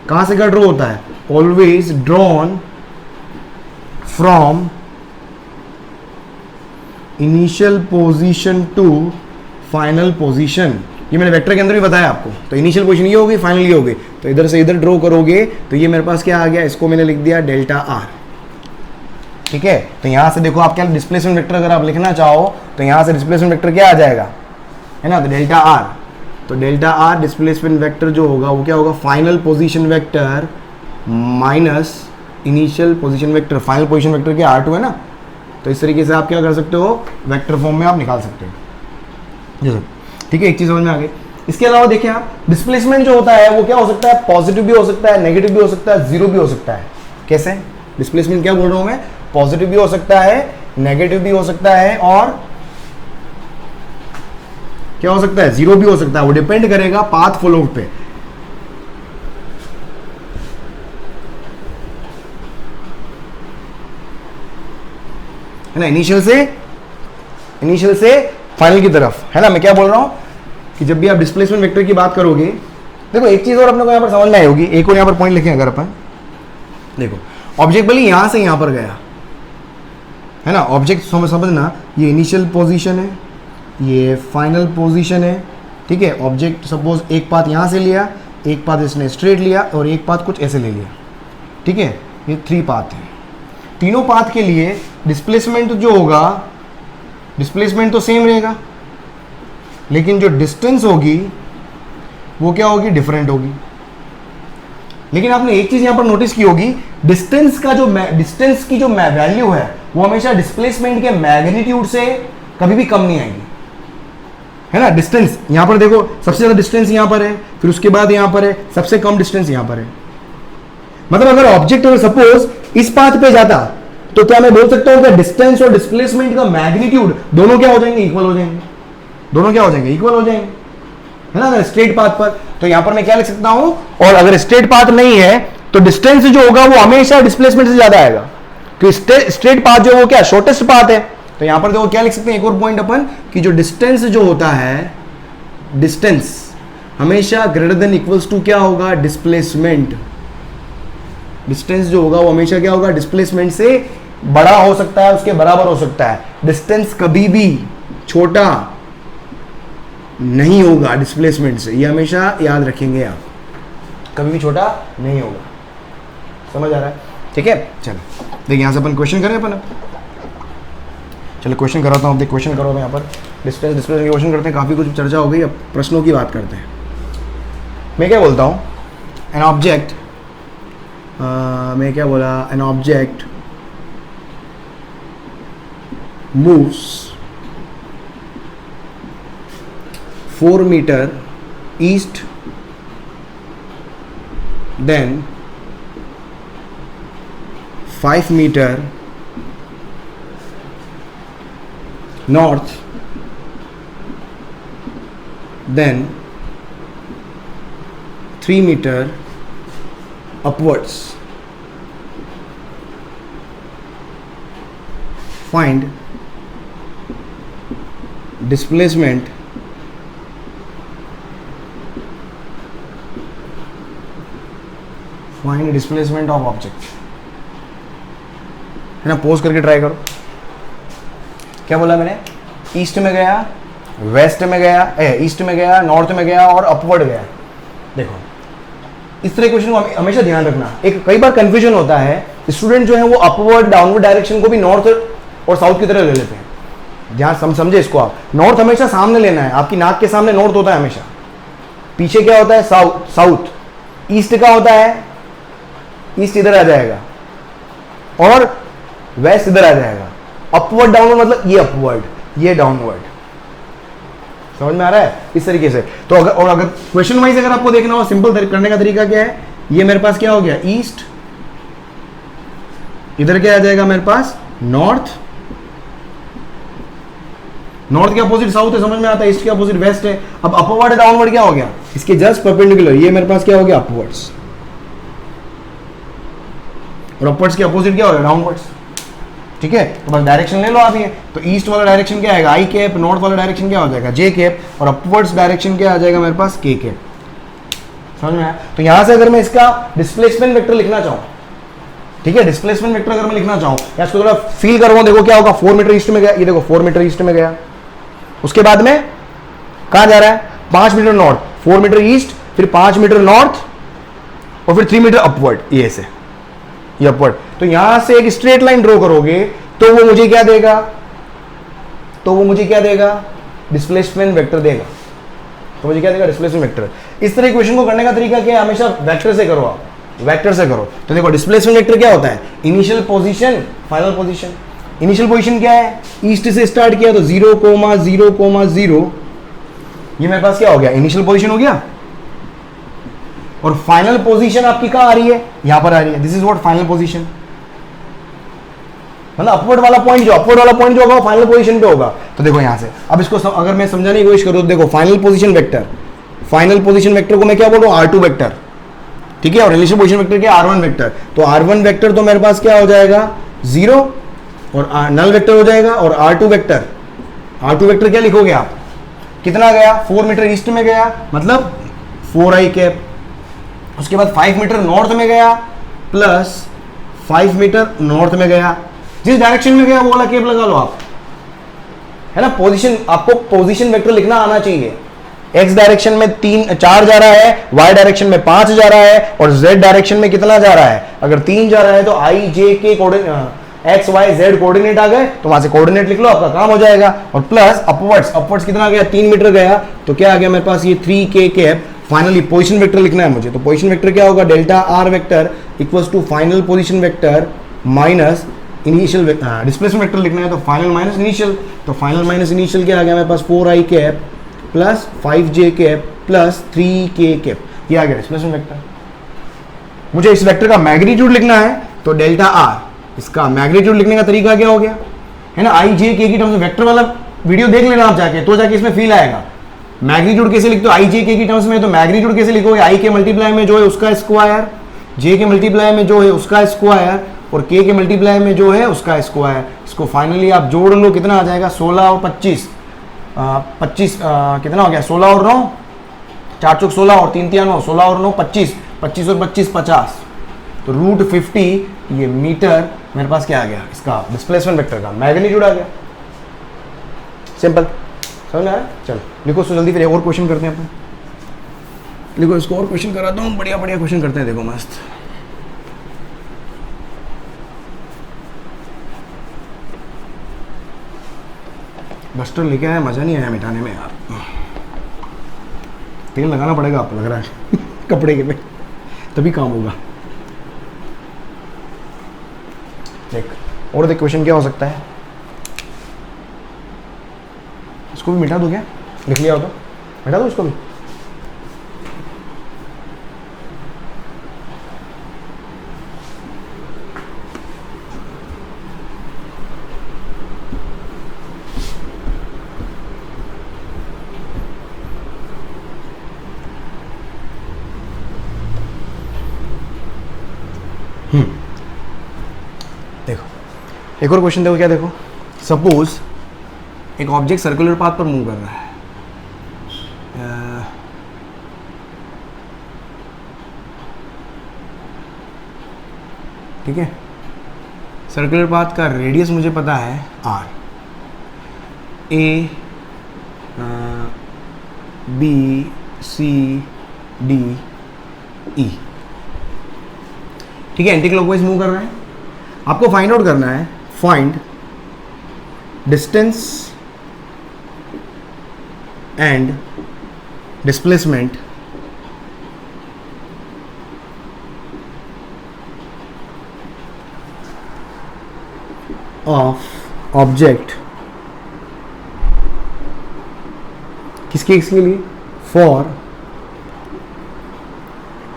कहां से ड्रॉ होता है, always drawn from initial position to final position. ये मैंने वेक्टर के अंदर भी बताया आपको। तो इनिशियल पोजीशन ये होगी, फाइनल ये होगी, तो इधर से इधर ड्रॉ करोगे तो ये मेरे पास क्या आ गया, इसको मैंने लिख दिया डेल्टा आर, ठीक है। तो यहां से देखो आप क्या डिस्प्लेसमेंट वेक्टर अगर आप लिखना चाहो तो यहां से डिस्प्लेसमेंट वेक्टर क्या आ जाएगा, है ना, तो डेल्टा आर। तो डेल्टा आर डिस्प्लेसमेंट वेक्टर जो होगा वो क्या होगा, final position vector minus initial position vector. Final position vector क्या R2 है ना, तो इस तरीके से आप क्या कर सकते हो, वेक्टर फॉर्म में आप निकाल सकते हो, जैसे, ठीक है। एक चीज समझ में आ गई। इसके अलावा देखिए आप, डिस्प्लेसमेंट जो होता है वो क्या हो सकता है, पॉजिटिव भी हो सकता है, नेगेटिव भी हो सकता है, जीरो भी हो सकता है। कैसे, डिस्प्लेसमेंट क्या बोल रहा हूं मैं, पॉजिटिव भी हो सकता है, नेगेटिव भी हो सकता है, और क्या हो सकता है, जीरो भी हो सकता है। वो डिपेंड करेगा पाथ फॉलोड पे। है ना, इनिशियल से फाइनल की तरफ, है ना। मैं क्या बोल रहा हूं कि जब भी आप डिस्प्लेसमेंट वेक्टर की बात करोगे, देखो एक चीज और अपने को यहां पर समझ में आई होगी, एक और यहां पर पॉइंट लिखें अगर अपन, देखो ऑब्जेक्ट भले यहां से यहां पर गया, है ना, ऑब्जेक्ट समझना, ये इनिशियल पोजीशन है, ये फाइनल पोजीशन है, ठीक है। ऑब्जेक्ट सपोज एक पाथ यहां से लिया, एक पाथ इसने स्ट्रेट लिया, और एक पाथ कुछ ऐसे ले लिया, ठीक है। ये 3 पाथ है, तीनों पाथ के लिए डिस्प्लेसमेंट जो होगा, डिस्प्लेसमेंट तो सेम रहेगा, लेकिन जो डिस्टेंस होगी वो क्या होगी, डिफरेंट होगी। लेकिन आपने एक चीज यहां पर नोटिस की होगी, डिस्टेंस की जो वैल्यू है वो हमेशा डिस्प्लेसमेंट के मैग्नीट्यूड से कभी भी कम नहीं आएगी, है ना। डिस्टेंस यहां पर देखो, सबसे ज्यादा डिस्टेंस यहां पर है, फिर उसके बाद यहां पर है, सबसे कम डिस्टेंस यहां पर है। मतलब अगर ऑब्जेक्ट अगर सपोज इस पाथ पे जाता तो क्या मैं बोल सकता हूं कि डिस्टेंस और डिस्प्लेसमेंट का मैग्नीट्यूड दोनों क्या हो जाएंगे, इक्वल हो जाएंगे, दोनों क्या हो जाएंगे, इक्वल हो जाएंगे, है ना। अगर स्ट्रेट पाथ पर, तो यहां पर मैं क्या लिख सकता हूं, और अगर स्ट्रेट पाथ नहीं है तो डिस्टेंस जो होगा वो हमेशा डिस्प्लेसमेंट से ज्यादा आएगा, क्योंकि स्ट्रेट पाथ जो वो क्या शॉर्टेस्ट पाथ है। तो यहां पर देखो क्या लिख सकते हैं, एक और पॉइंट अपन, कि जो डिस्टेंस जो होता है, डिस्टेंस हमेशा ग्रेटर देन इक्वल्स टू क्या होगा, डिस्प्लेसमेंट। डिस्टेंस जो होगा वो हमेशा क्या होगा, डिस्प्लेसमेंट से बड़ा हो सकता है, उसके बराबर हो सकता है। डिस्टेंस कभी भी छोटा नहीं होगा डिस्प्लेसमेंट से, ये हमेशा याद रखेंगे आप, कभी भी छोटा नहीं होगा। समझ आ रहा है, ठीक है। चलो देखिए यहां से अपन क्वेश्चन करें अपन, चलो क्वेश्चन कराता हूं, देख क्वेश्चन करो यहाँ पर, डिस्टेंस डिस्प्लेसमेंट के क्वेश्चन करते हैं। काफी कुछ चर्चा हो गई, अब प्रश्नों की बात करते हैं। मैं क्या बोलता हूं, एन ऑब्जेक्ट मैं क्या बोला, an object moves 4 metre east then 5 metre north then 3 metre upwards. Find displacement of object. है ना, पोज करके ट्राई करो. क्या बोला मैंने? ईस्ट में गया, वेस्ट में गया, ईस्ट में गया, नॉर्थ में गया और अपवर्ड गया. देखो इस तरह क्वेश्चन को हमेशा ध्यान रखना. एक कई बार कंफ्यूजन होता है, स्टूडेंट जो है वो अपवर्ड डाउनवर्ड डायरेक्शन को भी नॉर्थ और साउथ की तरह ले लेते हैं. ध्यान समझे इसको आप. नॉर्थ हमेशा सामने लेना है, आपकी नाक के सामने नॉर्थ होता है हमेशा. पीछे क्या होता है? साउथ. ईस्ट का होता है, ईस्ट इधर आ जाएगा और वेस्ट इधर आ जाएगा. अपवर्ड डाउनवर्ड मतलब ये अपवर्ड, ये डाउनवर्ड. समझ में आ रहा है? इस तरीके से. तो अगर क्वेश्चन वाइज अगर आपको देखना हो, सिंपल करने का तरीका क्या है? ये मेरे पास क्या हो गया? ईस्ट. इधर क्या आ जाएगा मेरे पास? नॉर्थ. नॉर्थ के अपोजिट साउथ है, समझ में आता है. ईस्ट के अपोजिट वेस्ट है. अब अपवर्ड डाउनवर्ड क्या हो गया? इसके जस्ट परपेंडिकुलर. ये मेरे पास क्या हो गया? अपवर्ड्स. और अपवर्ड्स के अपोजिट क्या हो गया? डाउनवर्ड्स. ठीक है, तो बस डायरेक्शन ले लो आप. ये तो ईस्ट वाला डायरेक्शन क्या आएगा? आई कैप. नॉर्थ वाला डायरेक्शन क्या हो जाएगा? जे कैप. और अपवर्ड्स डायरेक्शन क्या आ जाएगा मेरे पास? के कैप. समझ में आया? तो यहां से अगर मैं इसका डिस्प्लेसमेंट वेक्टर लिखना चाहूं, ठीक है, डिस्प्लेसमेंट वेक्टर अगर मैं लिखना चाहूं, या इसको थोड़ा फील करूंगा, देखो क्या होगा. 4 मीटर ईस्ट में गया, ये देखो 4 मीटर ईस्ट में गया. उसके बाद में कहां जा रहा है? 5 मीटर नॉर्थ. 4 मीटर ईस्ट, फिर 5 मीटर नॉर्थ और फिर 3 मीटर अपवर्ड. ये से ये अपवर्ड. तो यहां से एक स्ट्रेट लाइन ड्रॉ करोगे तो वो मुझे क्या देगा? डिस्प्लेसमेंट वेक्टर देगा. तो मुझे क्या देगा? Displacement vector. इस तरह क्वेश्चन को करने का तरीका क्या है? हमेशा वेक्टर से करो आप. वेक्टर से करो. तो देखो डिस्प्लेसमेंट वेक्टर क्या होता है? Initial position, final position. Initial position क्या है? ईस्ट से स्टार्ट किया तो 0,0,0. ये मेरे पास क्या हो गया? इनिशियल पोजीशन हो गया. और फाइनल पोजीशन आपकी कहां आ रही है? यहां पर आ रही है. This is what final position. मतलब अपवर्ड वाला पॉइंट जो होगा वो फाइनल पोजीशन पे होगा. तो देखो यहां से अब इसको अगर मैं समझाने की कोशिश करूं तो देखो फाइनल पोजीशन वेक्टर को मैं क्या बोल रहा हूं? R2 vector. ठीक है, और इनिशियल पोजीशन वेक्टर क्या? R1 vector. तो R1 वेक्टर तो मेरे पास क्या हो जाएगा? 0 और नल वेक्टर हो जाएगा. और R2 वेक्टर क्या लिखोगे आप? कितना गया? 4 मीटर ईस्ट में गया, मतलब 4i कैप. उसके बाद 5 मीटर नॉर्थ में गया प्लस 5 मीटर नॉर्थ में गया. जिस डायरेक्शन में गया वो वाला कैप लगा लो आप. है ना, पोजीशन. आपको पोजीशन वेक्टर लिखना आना चाहिए. एक्स डायरेक्शन में 4 जा रहा है, वाई डायरेक्शन में 5 जा रहा है और जेड डायरेक्शन में कितना जा रहा है? अगर 3 जा रहा है तो आई जे के एक्स वाई जेड कोऑर्डिनेट आ गए तो वहां से कोऑर्डिनेट लिख लो, आपका काम हो जाएगा. और प्लस अपवर्ड्स कितना गया? 3 मीटर गया. तो क्या आ गया मेरे पास? ये 3k cap. Finally position vector लिखना है मुझे. तो पोजीशन वेक्टर क्या होगा? Delta R vector equals to final position vector minus initial. Displacement vector लिखना है तो फाइनल माइनस इनिशियल. तो फाइनल माइनस इनिशियल क्या आ गया मेरे पास? 4i cap plus 5j cap plus 3k cap. ये आ गया डिस्प्लेसमेंट वेक्टर. मुझे इस वेक्टर का मैग्नीट्यूड लिखना है तो डेल्टा आर. इसका मैग्नीट्यूड लिखने का तरीका क्या हो गया? है ना, आई जे के की टर्म्स में. वेक्टर वाला वीडियो देख लेना आप जाके, तो जाके इसमें फील आएगा. मैग्नीट्यूड कैसे लिखते हो? आई जे के की टर्म्स में. तो मैग्नीट्यूड कैसे लिखोगे? आई के मल्टीप्लाई में जो है उसका स्क्वायर, जे के मल्टीप्लाई में जो है उसका स्क्वायर और के मल्टीप्लाई में जो है उसका स्क्वायर. इसको फाइनली आप जोड़ लो, कितना आ जाएगा? 16 और 25. 25 कितना हो गया? 16 और 9, 4 चौक 16 और 3 तिया 9, 16 और 9 25, 25 और 25 50. तो √50 ये मीटर मेरे पास क्या आ गया? इसका डिस्प्लेसमेंट वेक्टर का मैग्नीट्यूड आ गया. सिंपल. समझ में आया? चलो लिखो इसको जल्दी, फिर और क्वेश्चन करते हैं अपन. लिखो इसको और क्वेश्चन कराता हूँ. बढ़िया क्वेश्चन करते हैं. देखो मस्त. डस्टर लेके आया, मजा नहीं आया मिटाने में यार. तेल लगाना पड़ेगा, आपको लग रहा है कपड़े के पे, तभी काम होगा. देख और देख क्वेश्चन क्या हो सकता है, इसको भी मिटा दो क्या, लिख लिया हो तो मिटा दो इसको भी। देखो एक और क्वेश्चन देखो क्या, देखो सपोज एक ऑब्जेक्ट सर्कुलर पाथ पर मूव कर रहा है, ठीक है, सर्कुलर पाथ का रेडियस मुझे पता है r, A B C D E, ठीक है, एंटी क्लॉकवाइज मूव कर रहा है। आपको फाइंड आउट करना है, find distance and displacement of object, किसके लिए, for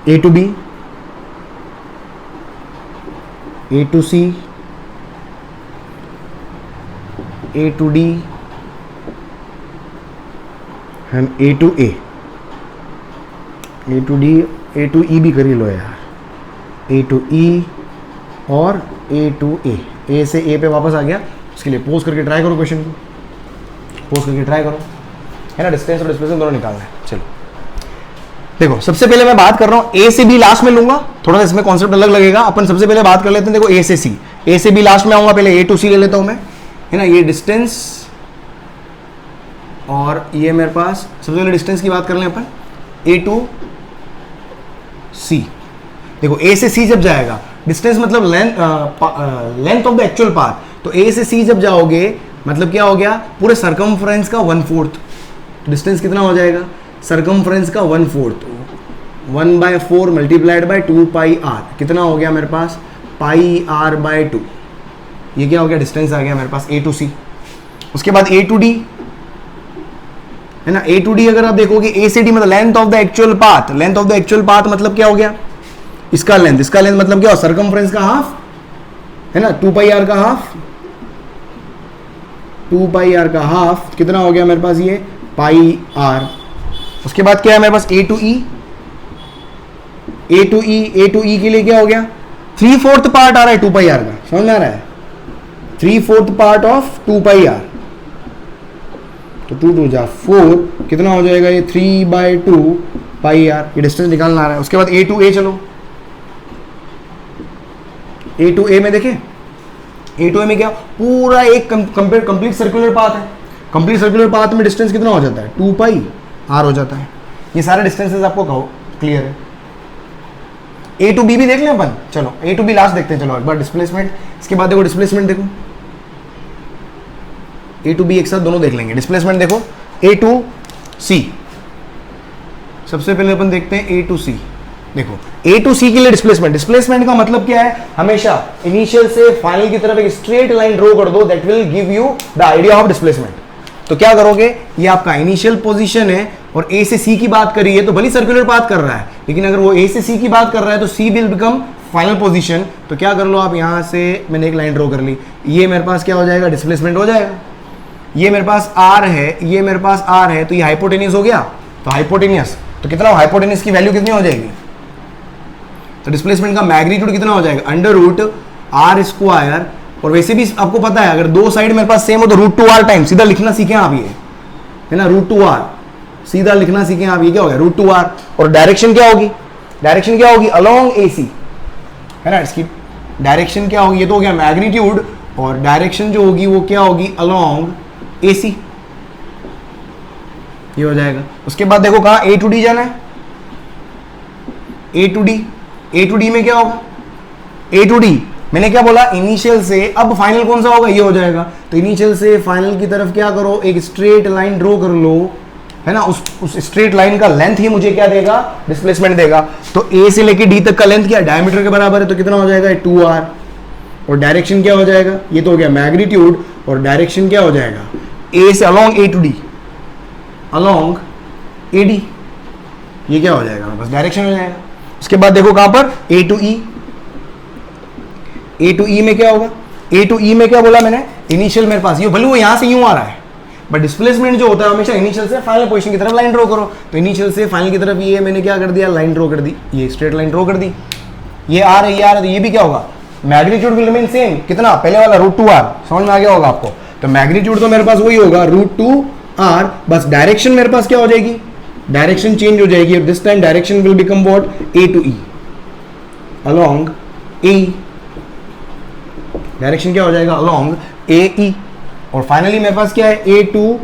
A to B, A to C, A to D and A to A, A to D, A to E भी कर ही लो यार, ए टू ई और ए टू ए से ए पे वापस आ गया। उसके लिए पोज करके ट्राई करो, क्वेश्चन को पोज करके ट्राई करो, है ना, डिस्टेंस और डिस्प्लेसमेंट दोनों निकालना है। चलो देखो सबसे पहले मैं बात कर रहा हूं ए से बी लास्ट में लूंगा, थोड़ा सा इसमें कॉन्सेप्ट अलग लगेगा। अपन सबसे पहले बात कर लेते हैं, देखो ए से सी, ए से बी लास्ट में आऊंगा, पहले ए टू सी ले लेता हूं मैं, है ना, ये डिस्टेंस और ये मेरे पास सबसे पहले डिस्टेंस की बात कर लें अपन, ए टू सी। देखो ए से सी जब जाएगा, डिस्टेंस मतलब length of the actual path, तो ए से सी जब जाओगे मतलब क्या हो गया, पूरे सरकमफ्रेंस का 1/4, डिस्टेंस कितना हो जाएगा, सरकमफ्रेंस का 1/4, 1/4 मल्टीप्लाइड बाय 2 पाई आर, कितना हो गया मेरे पास, पाई आर बाय 2, ये क्या हो गया, डिस्टेंस आ गया मेरे पास ए टू सी। उसके बाद ए टू डी, है ना, ए टू डी अगर आप देखोगे, ए से डी मतलब length of the actual path, length of the actual path मतलब क्या हो गया, इसका लेंथ मतलब क्या हो, सरकमफ्रेंस का हाफ, है ना, 2 पाई आर का हाफ, 2 पाई आर का हाफ, कितना हो गया मेरे पास ये, पाई आर। उसके बाद क्या है मेरे पास, A to E, A to E, A to E के लिए क्या हो गया, 3/4 पार्ट आ रहा है 2 पाई आर का, समझ में आ रहा है, 3/4 पार्ट ऑफ 2 पाई आर, तो 2 2 जा 4, कितना हो जाएगा ये, 3/2 पाई आर, ये डिस्टेंस निकालना आ रहा है। उसके बाद ए टू ए, चलो ए टू ए में देखें, ए टू ए में क्या, पूरा एक कंप्लीट सर्कुलर पाथ है, कंप्लीट सर्कुलर पाथ में डिस्टेंस कितना हो जाता है, 2 पाई आर हो जाता है। ये सारे डिस्टेंसेस आपको कहो क्लियर है। ए टू बी भी देख लें अपन, चलो ए टू बी लास्ट देखते हैं, चलो एक बार डिस्प्लेसमेंट, इसके बाद देखो डिस्प्लेसमेंट देखो, ए टू बी एक साथ दोनों देख लेंगे। डिस्प्लेसमेंट देखो ए टू सी, सबसे पहले अपन देखते हैं ए टू सी। देखो ए टू सी के लिए डिस्प्लेसमेंट, डिस्प्लेसमेंट का मतलब क्या है, हमेशा इनिशियल से फाइनल की तरफ एक स्ट्रेट लाइन ड्रॉ कर दो, that will give you the idea of displacement. तो क्या करोगे, ये आपका इनिशियल पोजीशन है और ए से सी की बात करी है, तो भले सर्कुलर पाथ कर रहा है, लेकिन अगर वो ए से सी की बात कर रहा है तो सी विल बिकम फाइनल पोजीशन। तो क्या कर लो आप, यहां से मैंने एक लाइन ड्रॉ कर ली, ये मेरे पास क्या हो जाएगा, डिस्प्लेसमेंट हो जाएगा। ये मेरे पास आर है, ये मेरे पास आर है, तो ये हाइपोटेनियस हो गया, तो हाइपोटेनियस, तो कितना, हाइपोटेनियस की वैल्यू कितनी हो जाएगी, तो डिस्प्लेसमेंट का मैग्नीट्यूड कितना हो जाएगा, √r²। और वैसे भी आपको पता है, अगर दो साइड मेरे पास सेम हो तो √2r टाइम, सीधा लिखना सीखें आप, ये है ना, √2r सीधा लिखना सीखें आप, ये क्या हो गया, √2r। और डायरेक्शन क्या होगी, डायरेक्शन क्या होगी, अलोंग AC, है ना, इसकी डायरेक्शन क्या होगी, ये तो हो गया मैग्नीट्यूड, और डायरेक्शन जो होगी वो क्या होगी, अलोंग AC, ये हो जाएगा। उसके बाद देखो कहाँ, A to D जाना है, A to D, A to D में क्या होगा, A to D मैंने क्या बोला, इनिशियल से अब फाइनल कौन सा होगा, ये हो जाएगा। तो इनिशियल से फाइनल की तरफ क्या करो, एक स्ट्रेट लाइन ड्रॉ कर लो, है ना, उस स्ट्रेट लाइन का लेंथ ही मुझे क्या देगा, डिस्प्लेसमेंट देगा। तो A से लेके D तक का लेंथ क्या, डायमीटर के बराबर है, तो कितना हो जाएगा, 2r। और डायरेक्शन क्या हो जाएगा, ये तो हो गया मैग्नीट्यूड, और डायरेक्शन क्या हो जाएगा, ए से along A to D, along A D, ये क्या हो जाएगा, बस डायरेक्शन हो जाएगा। उसके बाद देखो कहां पर, ए टू ई, ए टू ई में क्या होगा, ए टू ई में क्या बोला मैंने, इनिशियल मेरे पास ये भले वो यहां से यूं आ रहा है, बट डिस्प्लेसमेंट जो होता है हमेशा इनिशियल से फाइनल पोजीशन की तरफ लाइन ड्रॉ करो, तो इनिशियल से फाइनल की तरफ ये मैंने क्या कर दिया, लाइन ड्रॉ कर दी, ये स्ट्रेट लाइन ड्रॉ कर दी, ये आ रही है, तो ये भी क्या होगा, मैग्नीट्यूड विल रिमेन सेम, कितना पहले वाला √2r, समझ में आ गया होगा आपको, तो मैग्नीट्यूड तो मेरे पास वही होगा √2r, बस डायरेक्शन मेरे पास क्या हो जाएगी, डायरेक्शन चेंज हो जाएगी, this time direction will become what, A to E, along A, direction क्या हो जाएगा, अलोंग ए ई, और फाइनली मेरे पास क्या है, ए टू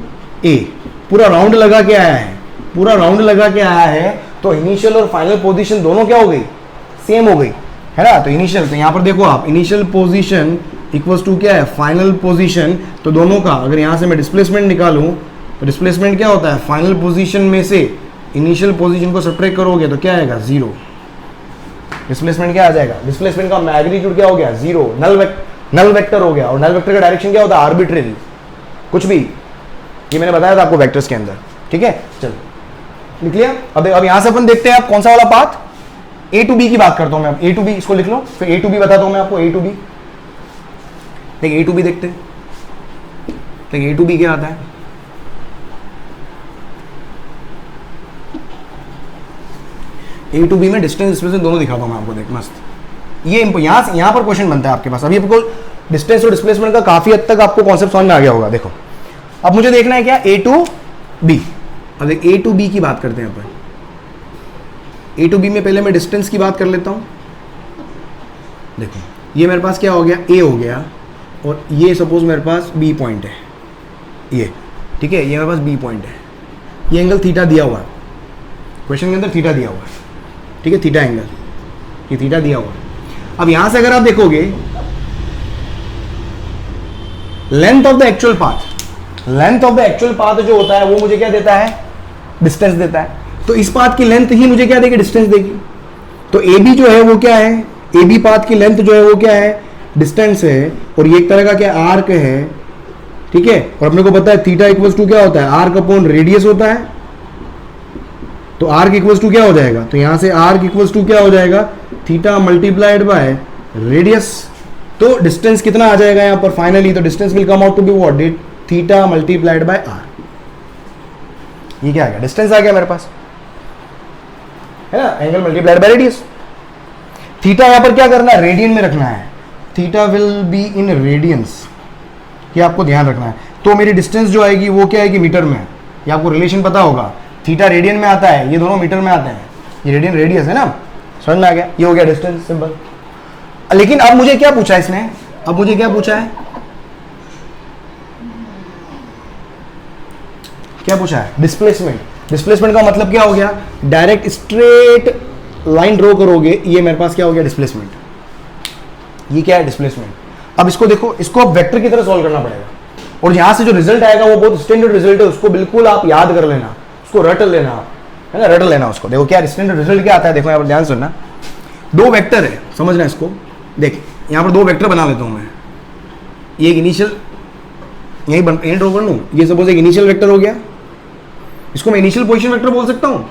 ए, पूरा राउंड लगा के आया है, पूरा राउंड लगा के आया है, तो इनिशियल और फाइनल पोजीशन दोनों क्या हो गई, सेम हो गई है ना। तो इनिशियल, तो यहां पर देखो आप, इनिशियल पोजीशन इक्वल्स टू क्या है, फाइनल पोजीशन, तो दोनों का अगर यहां से मैं डिस्प्लेसमेंट निकालूं तो डिस्प्लेसमेंट क्या होता है, फाइनल पोजीशन में से इनिशियल पोजीशन को सब्ट्रैक्ट करोगे तो क्या आएगा, 0, डिस्प्लेसमेंट क्या आ जाएगा, डिस्प्लेसमेंट का मैग्नीट्यूड क्या हो गया, 0, नल वेक्टर हो गया, और नल वेक्टर का डायरेक्शन क्या होता है, आर्बिट्रेरी, कुछ भी, ये मैंने बताया था आपको वेक्टर्स के अंदर, ठीक है। चलो लिख लिया। अब यहां से अपन देखते हैं आप कौन सा वाला पाथ, ए टू बी की बात करता हूं मैं, ए टू बी इसको लिख लो, फिर ए टू बी बताता हूं मैं आपको, ए टू बी, देखिए ए टू बी देखते हैं, देखिए ए टू बी क्या आता है, ए टू बी में डिस्टेंस डिस्प्लेसमेंट दोनों दिखाता हूं मैं आपको, देख मस्त, ये यहां पर क्वेश्चन बनता है आपके पास। अभी आपको डिस्टेंस और डिस्प्लेसमेंट का काफी हद तक आपको कॉन्सेप्ट समझ में आ गया होगा। देखो अब मुझे देखना है क्या, ए टू बी, अब देख ए टू बी की बात करते हैं अपन, ए टू बी में पहले मैं डिस्टेंस की बात कर लेता हूं। देखो ये मेरे पास क्या हो गया, ए हो गया, और ये सपोज मेरे पास बी पॉइंट है, ये ठीक है, ये मेरे पास बी पॉइंट है, ये एंगल थीटा दिया हुआ है, क्वेश्चन के अंदर थीटा दिया हुआ है, ठीक है, थीटा एंगल, ये थीटा दिया हुआ है। अब यहां से अगर आप देखोगे length of the actual path, length of the actual path जो होता है वो मुझे क्या देता है, डिस्टेंस देता है, तो इस पाथ की लेंथ ही मुझे क्या देगी, डिस्टेंस देगी। तो ए बी जो है वो क्या है, ए बी पाथ की लेंथ जो है वो क्या है, डिस्टेंस है, और ये एक तरह का क्या आर्क है, ठीक है, और अपने को पता है थीटा इक्वल्स टू क्या होता है, आर्क अपॉन रेडियस होता है, तो आर्क इक्वल्स टू क्या हो जाएगा, तो यहां से आर्क इक्वल्स टू क्या हो जाएगा, थीटा मल्टीप्लाइड बाय रेडियस, तो डिस्टेंस कितना आ जाएगा यहां पर फाइनली, तो distance will come out to be what, theta multiplied by R, ये क्या आ गया, डिस्टेंस आ गया मेरे पास, है ना, angle multiplied by radius. Theta यहां पर क्या करना है, रेडियन में रखना है, theta will be in radiance, ये आपको ध्यान रखना है। तो मेरी डिस्टेंस जो आएगी वो क्या आएगी, मीटर में, ये आपको रिलेशन पता होगा, थीटा रेडियन में आता है, ये दोनों मीटर में आते हैं, ये रेडियन रेडियस है ना, समझ में आ गया, ये हो गया डिस्टेंस, सिंपल। लेकिन अब मुझे क्या पूछा है इसने, अब मुझे क्या पूछा है, क्या पूछा है, डिस्प्लेसमेंट। डिस्प्लेसमेंट का मतलब क्या हो गया, डायरेक्ट स्ट्रेट लाइन ड्रॉ करोगे, ये मेरे पास क्या हो गया, डिस्प्लेसमेंट, ये क्या है, डिस्प्लेसमेंट। अब इसको देखो, इसको अब वेक्टर की तरह सॉल्व करना पड़ेगा, और यहां से जो रिजल्ट आएगा वो बहुत स्टैंडर्ड रिजल्ट है, उसको बिल्कुल आप याद कर लेना, उसको रट लेना, है ना, रट लेना उसको। देखो क्या स्टैंडर्ड रिजल्ट क्या आता है, देखो यहां पर ध्यान सुनना, दो वेक्टर है, समझना इसको, देख यहां पर दो वेक्टर बना लेता हूं मैं, ये एक इनिशियल, यही ड्रॉ कर लूं, ये सपोज एक इनिशियल वेक्टर हो गया, इसको मैं इनिशियल पोजीशन वेक्टर बोल सकता हूं,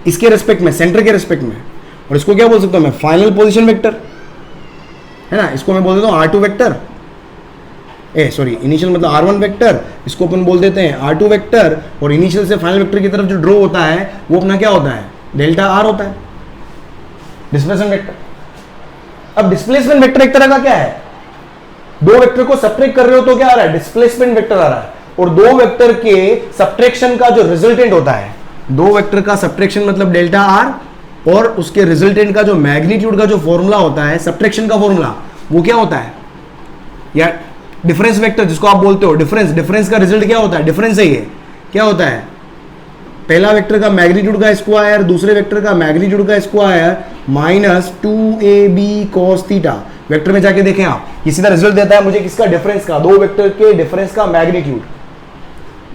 इसके रेस्पेक्ट में, सेंटर के रेस्पेक्ट में, और इसको क्या बोल सकता हूं मैं, फाइनल पोजीशन वेक्टर, है ना, इसको मैं बोल देता हूं R2 वेक्टर, सॉरी इनिशियल मतलब R1 वेक्टर, इसको अपन बोल देते हैं R2 वेक्टर, और इनिशियल से फाइनल वेक्टर की तरफ जो ड्रॉ होता है वो अपना क्या होता है, डेल्टा R होता है, डिस्प्लेसमेंट वेक्टर। अब डिस्प्लेसमेंट वेक्टर एक तरह का क्या है, दो वेक्टर को सब्ट्रैक्ट कर रहे हो तो क्या आ रहा है, डिस्प्लेसमेंट वेक्टर आ रहा है, और दो वेक्टर के सब्ट्रैक्शन का जो रिजल्टेंट होता है, दो वेक्टर का सब्ट्रैक्शन मतलब डेल्टा R, और उसके रिजल्टेंट का जो मैग्नीट्यूड का जो फॉर्मूला होता है, सब्ट्रैक्शन का फॉर्मूला, वो क्या होता है, या डिफरेंस वेक्टर जिसको आप बोलते हो, डिफरेंस का रिजल्ट क्या होता है, डिफरेंस है, ये क्या होता है, पहला वेक्टर का मैग्नीट्यूड का स्क्वायर, दूसरे वेक्टर का मैग्नीट्यूड का square minus 2ab cos theta. Vector में जाके देखें आप, ये सीधा रिजल्ट देता है मुझे किसका, डिफरेंस का, दो वेक्टर के डिफरेंस का मैग्नीट्यूड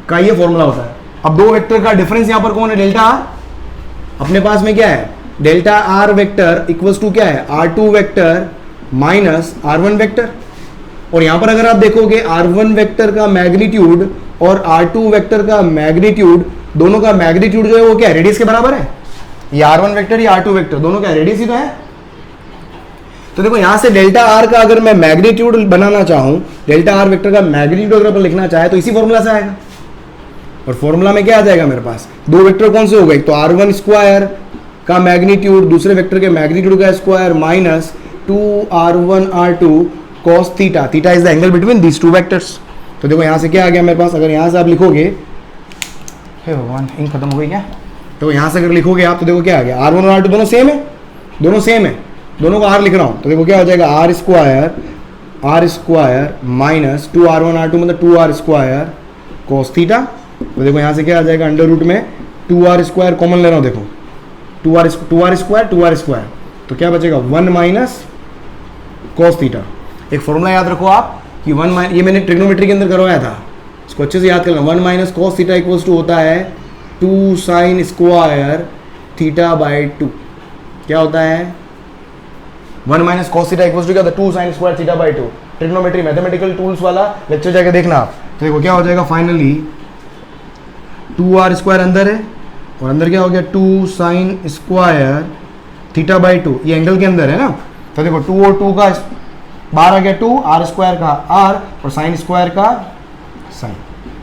का ये फॉर्मूला होता है। अब दो वेक्टर का डिफरेंस यहां पर कौन है, डेल्टा आर, अपने पास में क्या है, delta R vector equals to क्या है, R2 vector minus R1 vector, और यहां पर अगर आप देखोगे R1 वेक्टर का मैग्नीट्यूड और R2 वेक्टर का मैग्नीट्यूड, दोनों का मैग्नीट्यूड जो है वो क्या है, रेडियस के बराबर है। ये R1 वेक्टर या R2 वेक्टर दोनों का रेडियस ही तो है। तो देखो यहां से डेल्टा R का अगर मैं मैग्नीट्यूड बनाना चाहूं, डेल्टा R वेक्टर का मैग्नीट्यूड अगर अपन लिखना चाहे तो इसी फॉर्मूला से आएगा। और फॉर्मूला में क्या आ जाएगा मेरे पास, दो वेक्टर कौन से हो गए, तो R1 स्क्वायर का मैग्नीट्यूड दूसरे वेक्टर के मैग्नीट्यूड का square minus 2R1 R2 cos theta, theta is the angle between these two vectors. तो देखो यहां से क्या आ गया मेरे पास, अगर यहां से आप लिखोगे, हे भगवान इंक खत्म हो गई क्या, तो यहां से अगर लिखोगे आप तो देखो क्या आ गया, R1 और R2 दोनों सेम है, दोनों सेम है, दोनों को R लिख रहा हूं तो देखो क्या हो जाएगा, R square minus 2R1 R2 मतलब 2R स्क्वायर cos थीटा। तो देखो यहां से क्या आ जाएगा, अंडर रूट में 2R स्क्वायर कॉमन ले रहा हूं, देखो 2R स्क्वायर, तो क्या बचेगा 1 माइनस cos थीटा। एक फॉर्मूला याद रखो आप कि 1 माइनस, ये मैंने ट्रिग्नोमेट्री के अंदर करवाया था, इसको अच्छे से याद कर लो। 1 minus cos theta equals to होता है 2 साइन स्क्वायर थीटा बाई 2। क्या होता है 1 minus cos theta equals to क्या होता है 2 sine square theta by 2। Trigonometry mathematical tools वाला लेक्चर जाके देखना आप। तो देखो क्या हो जाएगा फाइनली 2R स्क्वायर अंदर है और अंदर क्या हो गया 2 साइन स्क्वायर थीटा बाई 2, ये एंगल के अंदर है ना। तो देखो 2 और 2 का बाहर आ गया 2, R स्क्वायर का R और साइन स्क्वायर का साइन,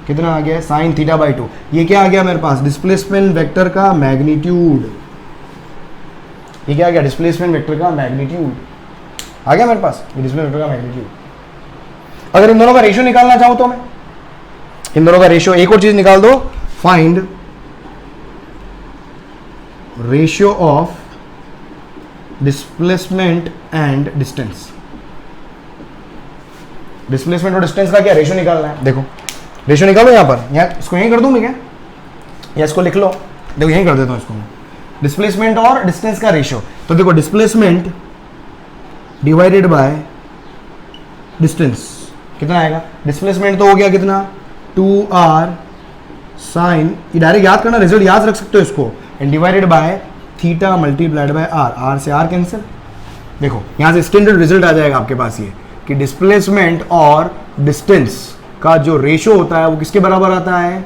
कितना आ गया साइन थीटा बाई 2। ये क्या आ गया मेरे पास, डिस्प्लेसमेंट वेक्टर का मैग्नीट्यूड। ये क्या आ गया, डिस्प्लेसमेंट वेक्टर का मैग्नीट्यूड आ गया मेरे पास, ये डिस्प्लेसमेंट वेक्टर का मैग्नीट्यूड। अगर इन दोनों का रेशियो निकालना चाहूं तो मैं इन दोनों का रेशियो, एक और चीज निकाल दो, find ratio of displacement and distance. Displacement और डिस्टेंस का क्या रेशियो निकालना है, देखो रेशियो निकालो यहां पर, यहाँ इसको यहीं कर दूं मैं क्या, या इसको लिख लो, देखो यहीं कर देता हूं इसको मैं, डिस्प्लेसमेंट और डिस्टेंस का रेशियो। तो देखो डिस्प्लेसमेंट डिवाइडेड बाय डिस्टेंस कितना आएगा, डिस्प्लेसमेंट तो हो गया कितना 2R साइन, ये डायरेक्ट याद करना, रिजल्ट याद रख सकते हो इसको, and divided by theta multiplied bye R, R से R कैंसिल। देखो यहां से स्टैंडर्ड रिजल्ट आ जाएगा आपके पास ये कि डिस्प्लेसमेंट और डिस्टेंस का जो रेशियो होता है वो किसके बराबर आता है,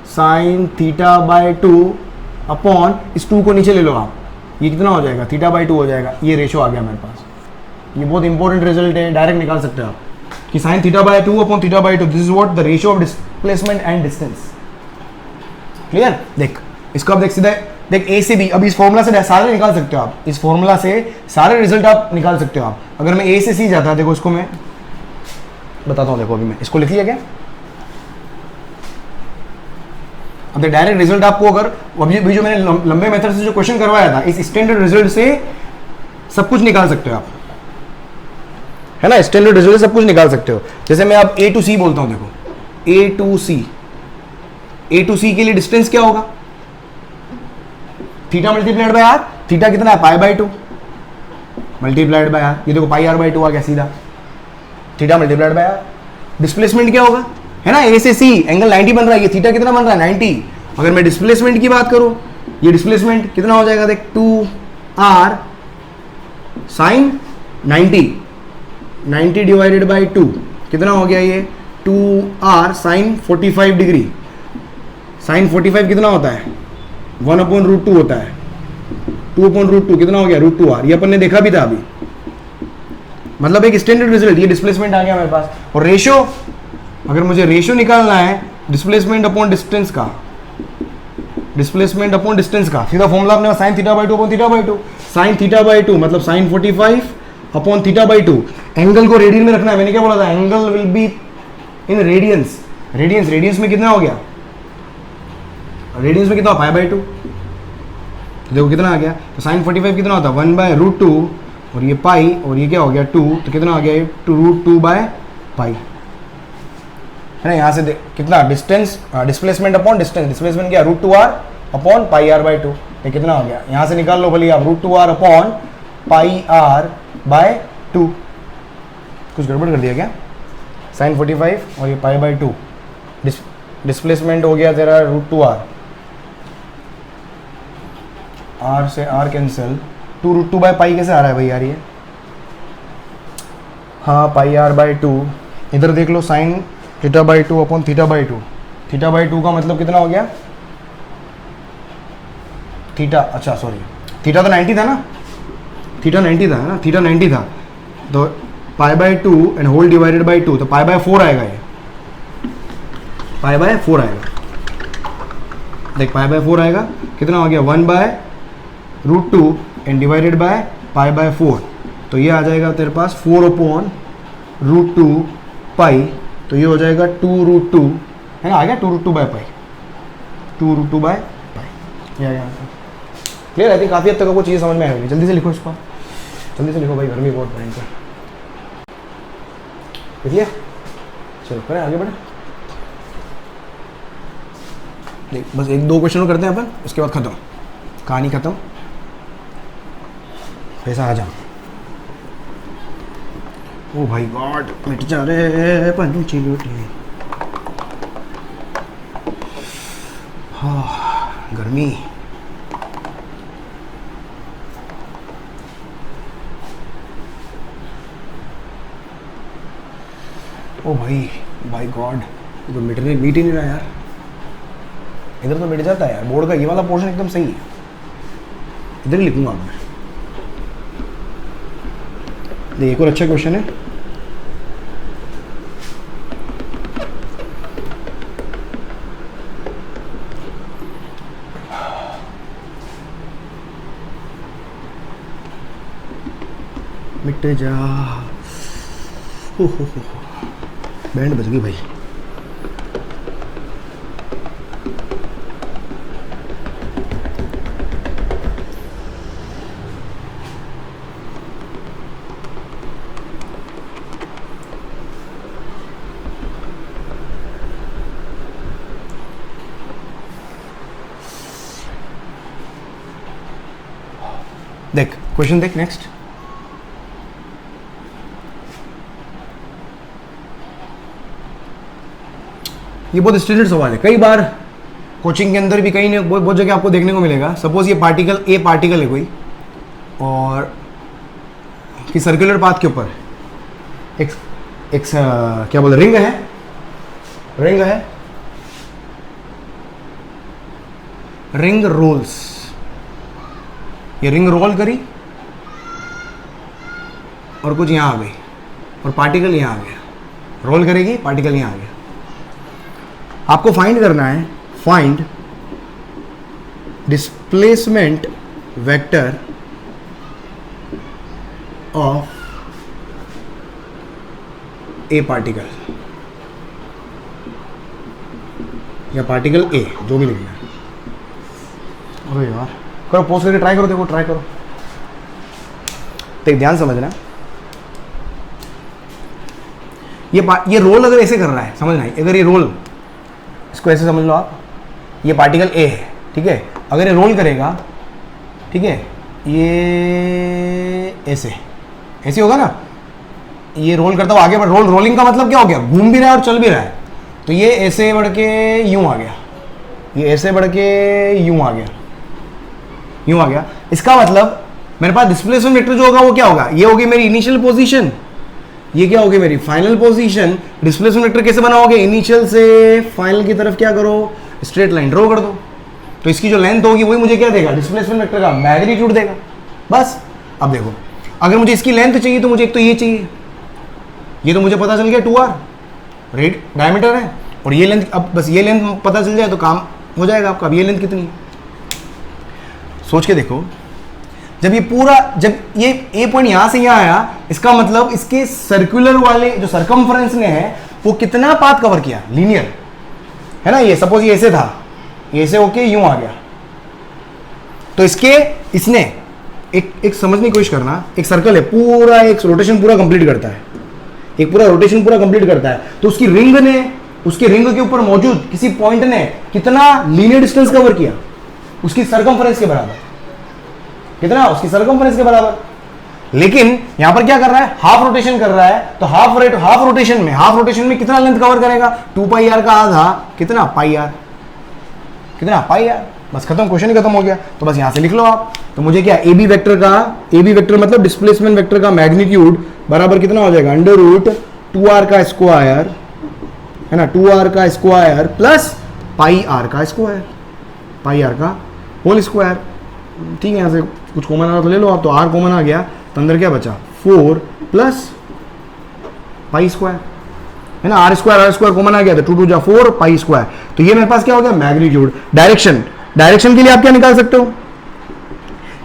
साइन थीटा बाय 2 अपॉन इस 2 को नीचे ले लो आप, ये कितना हो जाएगा थीटा बाई 2 हो जाएगा। ये रेशियो आ गया मेरे पास, ये बहुत इंपॉर्टेंट रिजल्ट है, डायरेक्ट निकाल सकते हो आप कि sine theta by 2 upon theta by 2, this is what the ratio of displacement and distance. Clear, देख इसको आप देख सीधा देख ए से बी, अब इस फॉर्मूला से सारे निकाल सकते हो आप, इस फॉर्मूला से सारे रिजल्ट आप निकाल सकते हो आप। अगर मैं ए से सी जाता, देखो इसको मैं बताता हूं, देखो अभी मैं इसको लिख लिया क्या, अब डायरेक्ट रिजल्ट आपको, अगर अभी जो मैंने लंबे मेथड से जो क्वेश्चन करवाया था, इस स्टैंडर्ड रिजल्ट से सब कुछ निकाल सकते हो आप, है ना, स्टैंडर्ड रिजल्ट से सब कुछ निकाल सकते हो। जैसे मैं अब A to C बोलता हूं, देखो A to C के लिए डिस्टेंस क्या होगा, theta multiplied by R, theta कितना है pi by 2 multiplied by R, ये देखो पाई आर बाई 2 आ गया सीधा, theta multiplied by R. Displacement क्या होगा, है ना, ए से सी एंगल 90 बन रहा है, ये थीटा कितना बन रहा है 90। अगर मैं डिस्प्लेसमेंट की बात करूं, ये डिस्प्लेसमेंट कितना हो जाएगा, देख 2R साइन 90 डिवाइडेड बाई 2 कितना हो गया, ये 2R साइन 45 डिग्री। साइन 45 कितना होता है 1 अपॉन रूट 2 होता है, 2 अपॉन रूट 2 कितना हो गया रूट 2R, ये अपन ने देखा भी था अभी, मतलब एक स्टैंडर्ड रिजल्ट, ये डिस्प्लेसमेंट आ गया मेरे पास। और रेशियो, अगर मुझे रेशियो निकालना है डिस्प्लेसमेंट अपॉन डिस्टेंस का, डिस्प्लेसमेंट अपॉन डिस्टेंस का, सीधा फॉर्मूला अपने sine theta by 2 upon theta by 2, sine theta by 2 मतलब sine 45 upon theta by 2। Angle को रेडियन में रखना है, मैंने क्या बोला था, angle will be in radians, radians में कितना हो गया, रेडियंस में कितना पाई बाई 2, तो देखो कितना आ गया, तो साइन 45 कितना होता है 1 बाय रूट 2 और ये पाई और ये क्या हो गया 2, तो कितना आ गया ये रूट 2 बाय पाई, है ना। यहाँ से कितना distance, displacement upon distance, displacement क्या root 2R upon pi R by 2, ये कितना हो गया, यहाँ से निकाल लो भले आप, root 2R upon pi R by 2, कुछ गड़बड़ कर दिया क्या, साइन 45 और ये पाई बाई 2, डिस्प्लेसमेंट हो गया तेरा रूट 2R, R से R cancel, 2 root 2 by pi कैसे आ रहा है भाई यार, ये हाँ पाई आर बाई टू, इधर देख लो sine theta by two upon theta by two. Theta by two का मतलब कितना हो गया, थीटा, अच्छा सॉरी थीटा तो 90 था ना, थीटा 90 था ना, थीटा 90 था, तो pi by two and whole divided by two, तो पाई बाय 4 आएगा, ये पाई बाय 4 आएगा। देख पाई बाय 4 आएगा, कितना हो गया 1 by root two and divided by pi by 4, तो ये आ जाएगा तेरे पास 4 अपॉन रूट टू पाई, तो ये हो जाएगा 2 रूट टू, है ना, आ गया 2 root two by pi, 2 root two by pi, ये आ गया। क्लियर है, काफ़ी हद तक आपको चीज़ समझ में आएगी। जल्दी से लिखो इसको, जल्दी से लिखो भाई, गर्मी बहुत भयंकर। लिख लिया, चलो करें आगे बढ़े। देख बस 1-2 क्वेश्चन और करते हैं अपन, उसके बाद खत्म, कहानी खत्म। पैसा आ जा, ओ भाई गॉड मिट जा रे पंची लूटी, हाँ गर्मी। ओ भाई भाई गॉड, ये तो मीट ही नहीं रहा यार, इधर तो मिट जाता है यार, बोर्ड का ये वाला पोर्शन एकदम सही है, इधर ही लिखूंगा मैं। देखिए एक और अच्छा क्वेश्चन है, मिट जा, हो बैंड बज गई भाई। देख क्वेश्चन देख नेक्स्ट, ये बहुत स्टैंडर्ड सवाल है, कई बार कोचिंग के अंदर भी कहीं नहीं, बहुत जगह आपको देखने को मिलेगा। सपोज ये पार्टिकल ए पार्टिकल है कोई, और कि सर्कुलर पाथ के ऊपर एक क्या बोलते रिंग है, रिंग है, रिंग रोल्स, ये रिंग रोल करी और कुछ यहाँ आ गई और पार्टिकल यहाँ आ गया, रोल करेगी पार्टिकल यहाँ आ गया। आपको फाइंड करना है, find displacement vector of A particle या पार्टिकल ए, जो भी लिखना है। अरे यार करो, पोज करके ट्राई करो, देखो ट्राई करो, तो ध्यान समझना, ये रोल अगर ऐसे कर रहा है, समझना है, अगर ये रोल, इसको ऐसे समझ लो आप, ये पार्टिकल ए है, ठीक है, अगर ये रोल करेगा, ठीक है, ये ऐसे ऐसे होगा ना, ये रोल करता हुआ आगे बढ़, रोलिंग का मतलब क्या हो गया, घूम भी रहा है और चल भी रहा है, तो ये ऐसे बढ़ के यूं आ गया, ये ऐसे बढ़ के यूं आ गया, यूं आ गया। इसका मतलब मेरे पास डिस्प्लेसमेंट वेक्टर जो होगा वो क्या होगा, ये होगी मेरी इनिशियल पोजीशन, ये क्या होगी मेरी फाइनल पोजीशन। डिस्प्लेसमेंट वेक्टर कैसे बनाओगे, इनिशियल से फाइनल की तरफ क्या करो, स्ट्रेट लाइन ड्रॉ कर दो, तो इसकी जो लेंथ होगी वही मुझे क्या देगा, डिस्प्लेसमेंट वेक्टर का मैग्नीट्यूड देगा, बस। अब देखो अगर मुझे इसकी लेंथ चाहिए तो मुझे एक तो ये चाहिए, ये तो मुझे पता चल गया 2r रेड डायमीटर है, और ये लेंथ, अब बस ये लेंथ पता चल जाए तो काम हो जाएगा आपका। अब ये लेंथ कितनी है सोच के देखो, जब ये पूरा, जब ये ए पॉइंट यहां से यहां आया, इसका मतलब इसके सर्कुलर वाले जो सरकमफ्रेंस ने है वो कितना पाथ कवर किया, लीनियर है ना, ये सपोज ये ऐसे था, ये ऐसे होके यूं आ गया, तो इसके इसने एक समझने की कोशिश करना, एक सर्कल है पूरा, एक रोटेशन पूरा कंप्लीट करता है, एक पूरा रोटेशन पूरा कंप्लीट करता है, तो उसकी रिंग ने, उसके रिंग के ऊपर मौजूद किसी पॉइंट ने कितना लीनियर डिस्टेंस कवर किया, उसकी सरकमफ्रेंस के बराबर, कितना, उसकी सरकमफ्रेंस के बराबर। लेकिन यहां पर क्या कर रहा है, हाफ रोटेशन कर रहा है, तो हाफ रोटेशन में कितना लेंथ कवर करेगा, 2 पाई आर का आधा कितना, पाई आर, कितना पाई आर, बस खत्म, क्वेश्चन ही खत्म हो गया। तो बस यहां से लिख लो आप, तो मुझे क्या, ए बी वेक्टर मतलब डिस्प्लेसमेंट वेक्टर का मैग्नीट्यूड बराबर कितना हो जाएगा, अंडर रूट 2r का स्क्वायर, है ना, 2r का स्क्वायर प्लस पाई r का स्क्वायर, पाई r का होल स्क्वायर। ठीक है, यहाँ से कुछ कॉमन आ रहा तो ले लो आप, तो r कॉमन आ गया तो अंदर क्या बचा 4 प्लस पाई स्क्वायर, है ना, r स्क्वायर कॉमन आ गया तो 2 2 जा 4 पाई स्क्वायर। तो ये मेरे पास क्या हो गया, मैग्नीट्यूड। डायरेक्शन के लिए आप क्या निकाल सकते हो,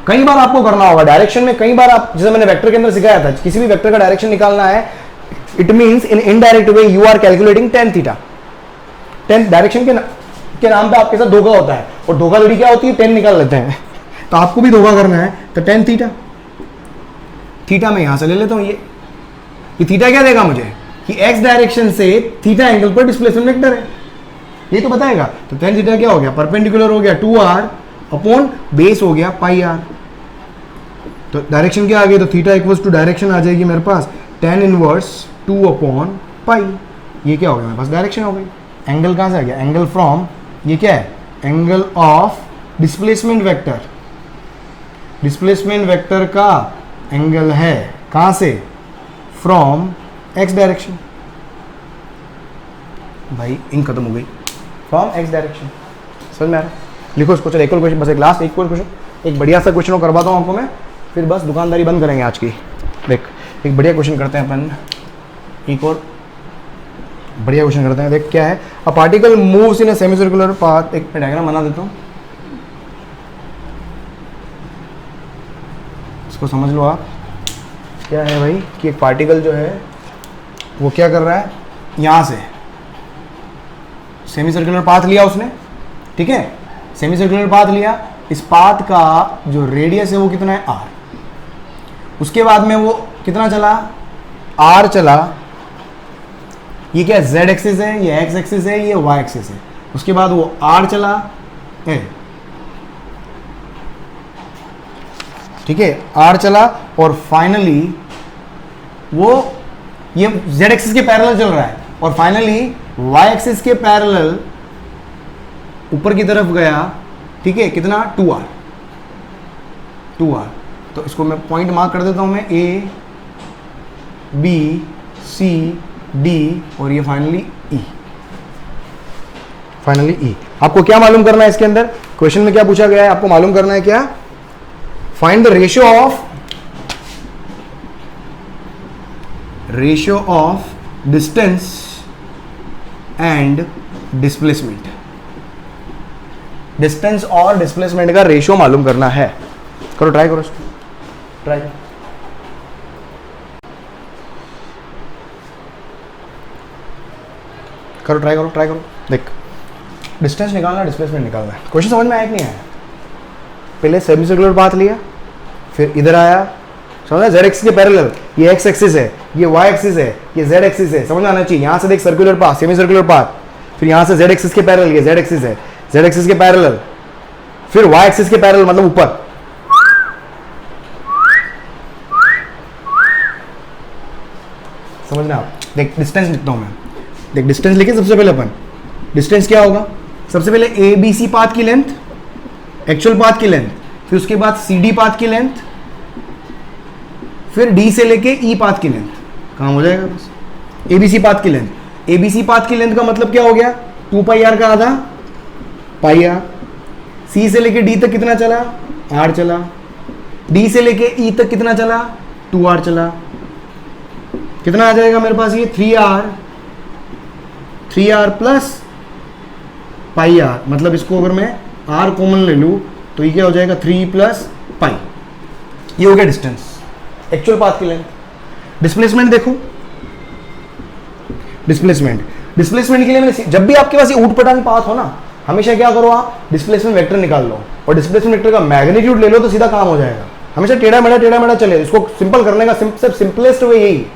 कई बार आपको करना होगा डायरेक्शन में, कई बार आप, जैसे मैंने वेक्टर के अंदर सिखाया था, किसी भी वेक्टर का डायरेक्शन निकालना है, it means in indirect way you are calculating tan theta. tan direction के नाम पे आपके साथ धोखा होता है, और धोखाधड़ी क्या होती है, tan निकाल लेते हैं। तो आपको भी धोखा करना है तो tan थीटा, थीटा में यहां से ले लेता हूं, ये थीटा क्या देगा मुझे कि x डायरेक्शन से थीटा एंगल पर डिस्प्लेसमेंट वेक्टर है, ये तो बताएगा। तो tan थीटा क्या हो गया, परपेंडिकुलर हो गया 2r अपॉन बेस हो गया पाई r। तो डायरेक्शन क्या आ गई, तो थीटा इक्वल्स टू डायरेक्शन आ जाएगी मेरे पास tan इनवर्स 2 अपॉन पाई, ये क्या हो गया मेरे पास, डायरेक्शन हो गई। एंगल कहां से आ गया, एंगल फ्रॉम, ये क्या है, angle of displacement vector, displacement vector का एंगल है कहां से, फ्रॉम x डायरेक्शन। भाई इन खत्म हो गई, फ्रॉम x डायरेक्शन, समझ में आ रहा है। लिखो इसको, चलो एक और क्वेश्चन, बस एक लास्ट एक और क्वेश्चन, एक बढ़िया सा क्वेश्चन करवाता हूँ आपको मैं, फिर बस दुकानदारी बंद करेंगे आज की। देख एक बढ़िया क्वेश्चन करते हैं अपन, एक और बढ़िया क्वेश्चन करते हैं। देख क्या है, a particle moves in a semi circular path, एक मैं डायग्राम बना देता हूँ, इसको समझ लो आप। क्या है भाई कि एक पार्टिकल जो है वो क्या कर रहा है, यहाँ से सेमी सर्कुलर पाथ लिया उसने, ठीक है, सेमी सर्कुलर पाथ लिया, इस पाथ का जो रेडियस है वो कितना है r, उसके बाद में वो कितना चला r चला, ये क्या z एक्सिस है, ये x एक्सिस है, ये y एक्सिस है, उसके बाद वो r चला है, ठीक है, r चला, और फाइनली वो ये z एक्सिस के पैरेलल चल रहा है, और फाइनली y एक्सिस के पैरेलल ऊपर की तरफ गया, ठीक है, कितना 2r, तो इसको मैं पॉइंट मार्क कर देता हूं मैं, A B C D और ये फाइनली E। आपको क्या मालूम करना है इसके अंदर, क्वेश्चन में क्या पूछा गया है, आपको मालूम करना है क्या, find the ratio of distance and displacement, distance और डिस्प्लेसमेंट का रेशियो मालूम करना है। करो, ट्राई करो इसको, ट्राई करो। देख डिस्टेंस निकालना, डिस्प्लेसमेंट निकालना है। क्वेश्चन समझ में आया कि नहीं आया, पहले सेमी सर्कुलर पाथ लिया, फिर इधर आया, समझना, z एक्सिस के पैरेलल, ये x एक्सिस है, ये y एक्सिस है, ये z एक्सिस है, समझ में आना चाहिए। यहां से देख circular path, semi circular path, फिर यहां से z एक्सिस के पैरेलल, ये z एक्सिस है, z एक्सिस के पैरेलल, फिर y एक्सिस के पैरेलल, मतलब ऊपर, समझना आप। देख डिस्टेंस लिखता हूं मैं, देख डिस्टेंस लिखे सबसे पहले अपन, डिस्टेंस क्या होगा, सबसे पहले ABC पाथ की लेंथ, एक्चुअल पाथ की लेंथ, फिर उसके बाद CD पाथ की लेंथ, फिर D से लेके E पाथ की लेंथ, काम हो जाएगा बस। ABC पाथ की लेंथ, ABC पाथ की लेंथ का मतलब क्या हो गया, 2 पाई r का आधा पाई r, C से लेके D तक कितना चला, r चला, D से लेके E तक कितना चला, 2r चला, कितना आ जाएगा मेरे पास, ये 3r प्लस पाई r, मतलब इसको अगर मैं r कॉमन ले लूं तो ये क्या हो जाएगा 3 प्लस पाई, ये हो गया डिस्टेंस, एक्चुअल पाथ की लेंथ। डिस्प्लेसमेंट देखो, डिस्प्लेसमेंट के लिए मैंने, जब भी आपके पास ये ऊट-पटांग पाथ हो ना, हमेशा क्या करो आप, डिस्प्लेसमेंट वेक्टर निकाल लो, और डिस्प्लेसमेंट वेक्टर का मैग्नीट्यूड ले लो तो सीधा काम हो जाएगा। हमेशा टेढ़ा मेढ़ा चले, इसको सिंपल करने का सिंपलेस्ट वे यही।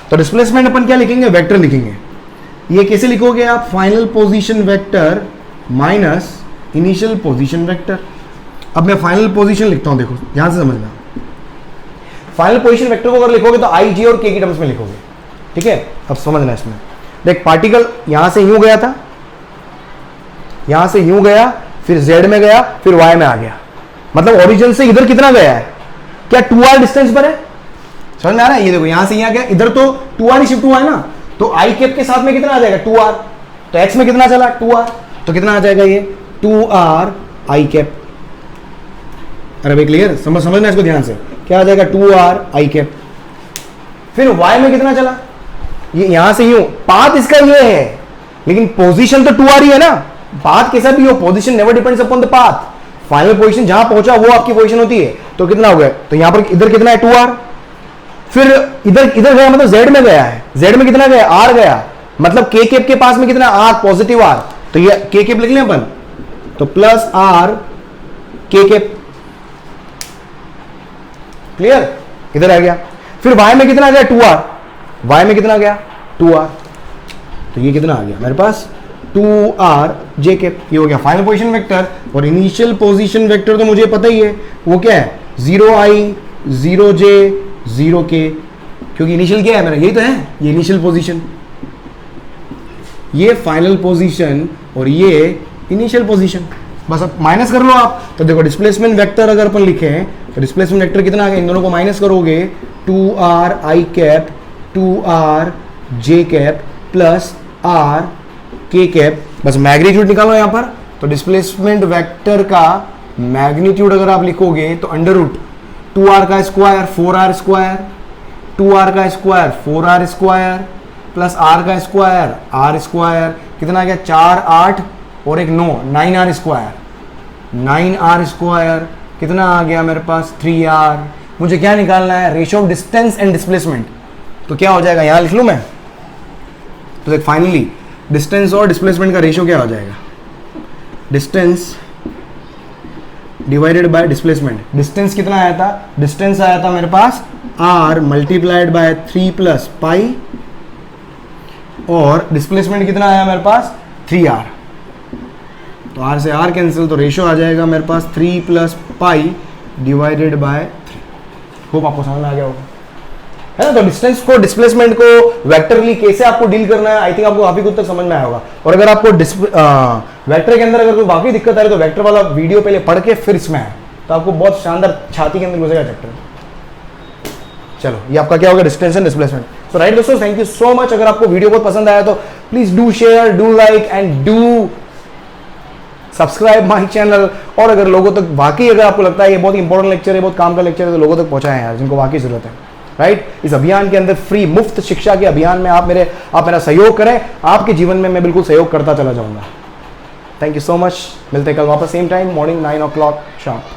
तो डिस्प्लेसमेंट अपन क्या लिखेंगे, वेक्टर लिखेंगे। ये कैसे लिखोगे आप, final position vector minus initial position vector. अब मैं फाइनल पोजीशन लिखता हूं, देखो ध्यान से समझना, फाइनल पोजीशन वेक्टर को अगर लिखोगे तो i, j और k की टर्म्स में लिखोगे, ठीक है। अब समझना इसमें, देख पार्टिकल यहां से यूं गया था, यहां से यूं गया, फिर z में गया, फिर y में आ गया, मतलब ओरिजिन से इधर कितना गया है, क्या 2r डिस्टेंस पर है, समझ में आ रहा है? ये देखो यहां से यहां क्या, इधर तो 2r ही शिफ्ट हुआ है ना, तो आई कैप के साथ में कितना आ जाएगा 2r, तो x में कितना चला 2r, तो कितना आ जाएगा ये 2r आई कैप। अरे भाई क्लियर, समझना इसको ध्यान से, क्या आ जाएगा 2r आई कैप। फिर y में कितना चला, ये यहां से यूं, पाथ इसका ये है लेकिन पोजीशन तो 2r ही है ना, पाथ कैसा भी हो position never depends upon the path, final position जहां पहुंचा वो आपकी पोजीशन होती है। तो कितना हो गया, तो यहां पर इधर कितना है 2r, फिर इधर गया मतलब z में गया है, z में कितना गया r गया, मतलब k कैप के पास में कितना r पॉजिटिव r, तो ये k कैप लिख लें अपन, तो plus r k cap. Clear, इधर आ गया। फिर y में कितना आ गया 2r, y में कितना आ गया 2r, तो ये कितना आ गया मेरे पास 2r j कैप। ये हो गया फाइनल पोजीशन वेक्टर। और इनिशियल पोजीशन वेक्टर तो मुझे पता ही है वो क्या है 0i 0j 0k, क्योंकि इनिशियल क्या है मेरा, यही तो है, ये इनिशियल पोजीशन, ये फाइनल पोजीशन और ये इनिशियल पोजीशन। बस अब माइनस कर लो आप, तो देखो डिस्प्लेसमेंट वेक्टर अगर अपन लिखे हैं तो डिस्प्लेसमेंट वेक्टर कितना आ गया, इन दोनों को माइनस करोगे 2r i cap 2r j cap plus r k cap, बस मैग्नीट्यूड निकालो यहां पर। तो डिस्प्लेसमेंट वेक्टर का मैग्नीट्यूड अगर आप लिखोगे तो अंडर रूट 2r का स्क्वायर 4r स्क्वायर, 2r का square 4r square plus r का स्क्वायर r स्क्वायर, कितना आ गया 4 8 और एक 9 9r स्क्वायर, 9r स्क्वायर कितना आ गया मेरे पास 3r। मुझे क्या निकालना है, ratio of distance and displacement, तो क्या हो जाएगा यहां लिख लूं मैं, तो देख फाइनली डिस्टेंस और डिस्प्लेसमेंट का रेशियो क्या हो जाएगा, distance divided by displacement. Distance कितना आया था, डिस्टेंस आया था मेरे पास r multiplied by 3 plus pi, और डिस्प्लेसमेंट कितना आया मेरे पास 3r, तो r से r कैंसिल, तो रेशियो आ जाएगा मेरे पास 3 plus pi divided by 3। Hope आपको समझ में आ गया होगा, है ना। तो डिस्टेंस को डिस्प्लेसमेंट को वेक्टरली कैसे आपको डील करना है, आई थिंक आपको काफी कुछ तक समझ में आया होगा। और अगर आपको वेक्टर के अंदर अगर कोई बाकी दिक्कत आ रही है तो वेक्टर वाला वीडियो पहले पढ़ के फिर इसमें है, तो आपको बहुत शानदार छाती के अंदर घुसेगा चैप्टर। चलो ये आपका क्या होगा, distance and displacement. So right दोस्तों, थैंक यू सो मच। अगर आपको वीडियो बहुत पसंद आया तो please do share, do like and do subscribe my channel. और अगर लोगों तक वाकई अगर आपको लगता है ये बहुत इंपॉर्टेंट लेक्चर है, बहुत काम का लेक्चर है, तो लोगों तक पहुंचाएं यार, जिनको वाकई जरूरत है। राइट, इस अभियान के अंदर फ्री मुफ्त शिक्षा के अभियान में आप मेरा सहयोग करें, आपके जीवन में मैं बिल्कुल सहयोग करता चला जाऊंगा। Thank you so much. मिलते हैं कल वापस same time morning 9 o'clock sharp.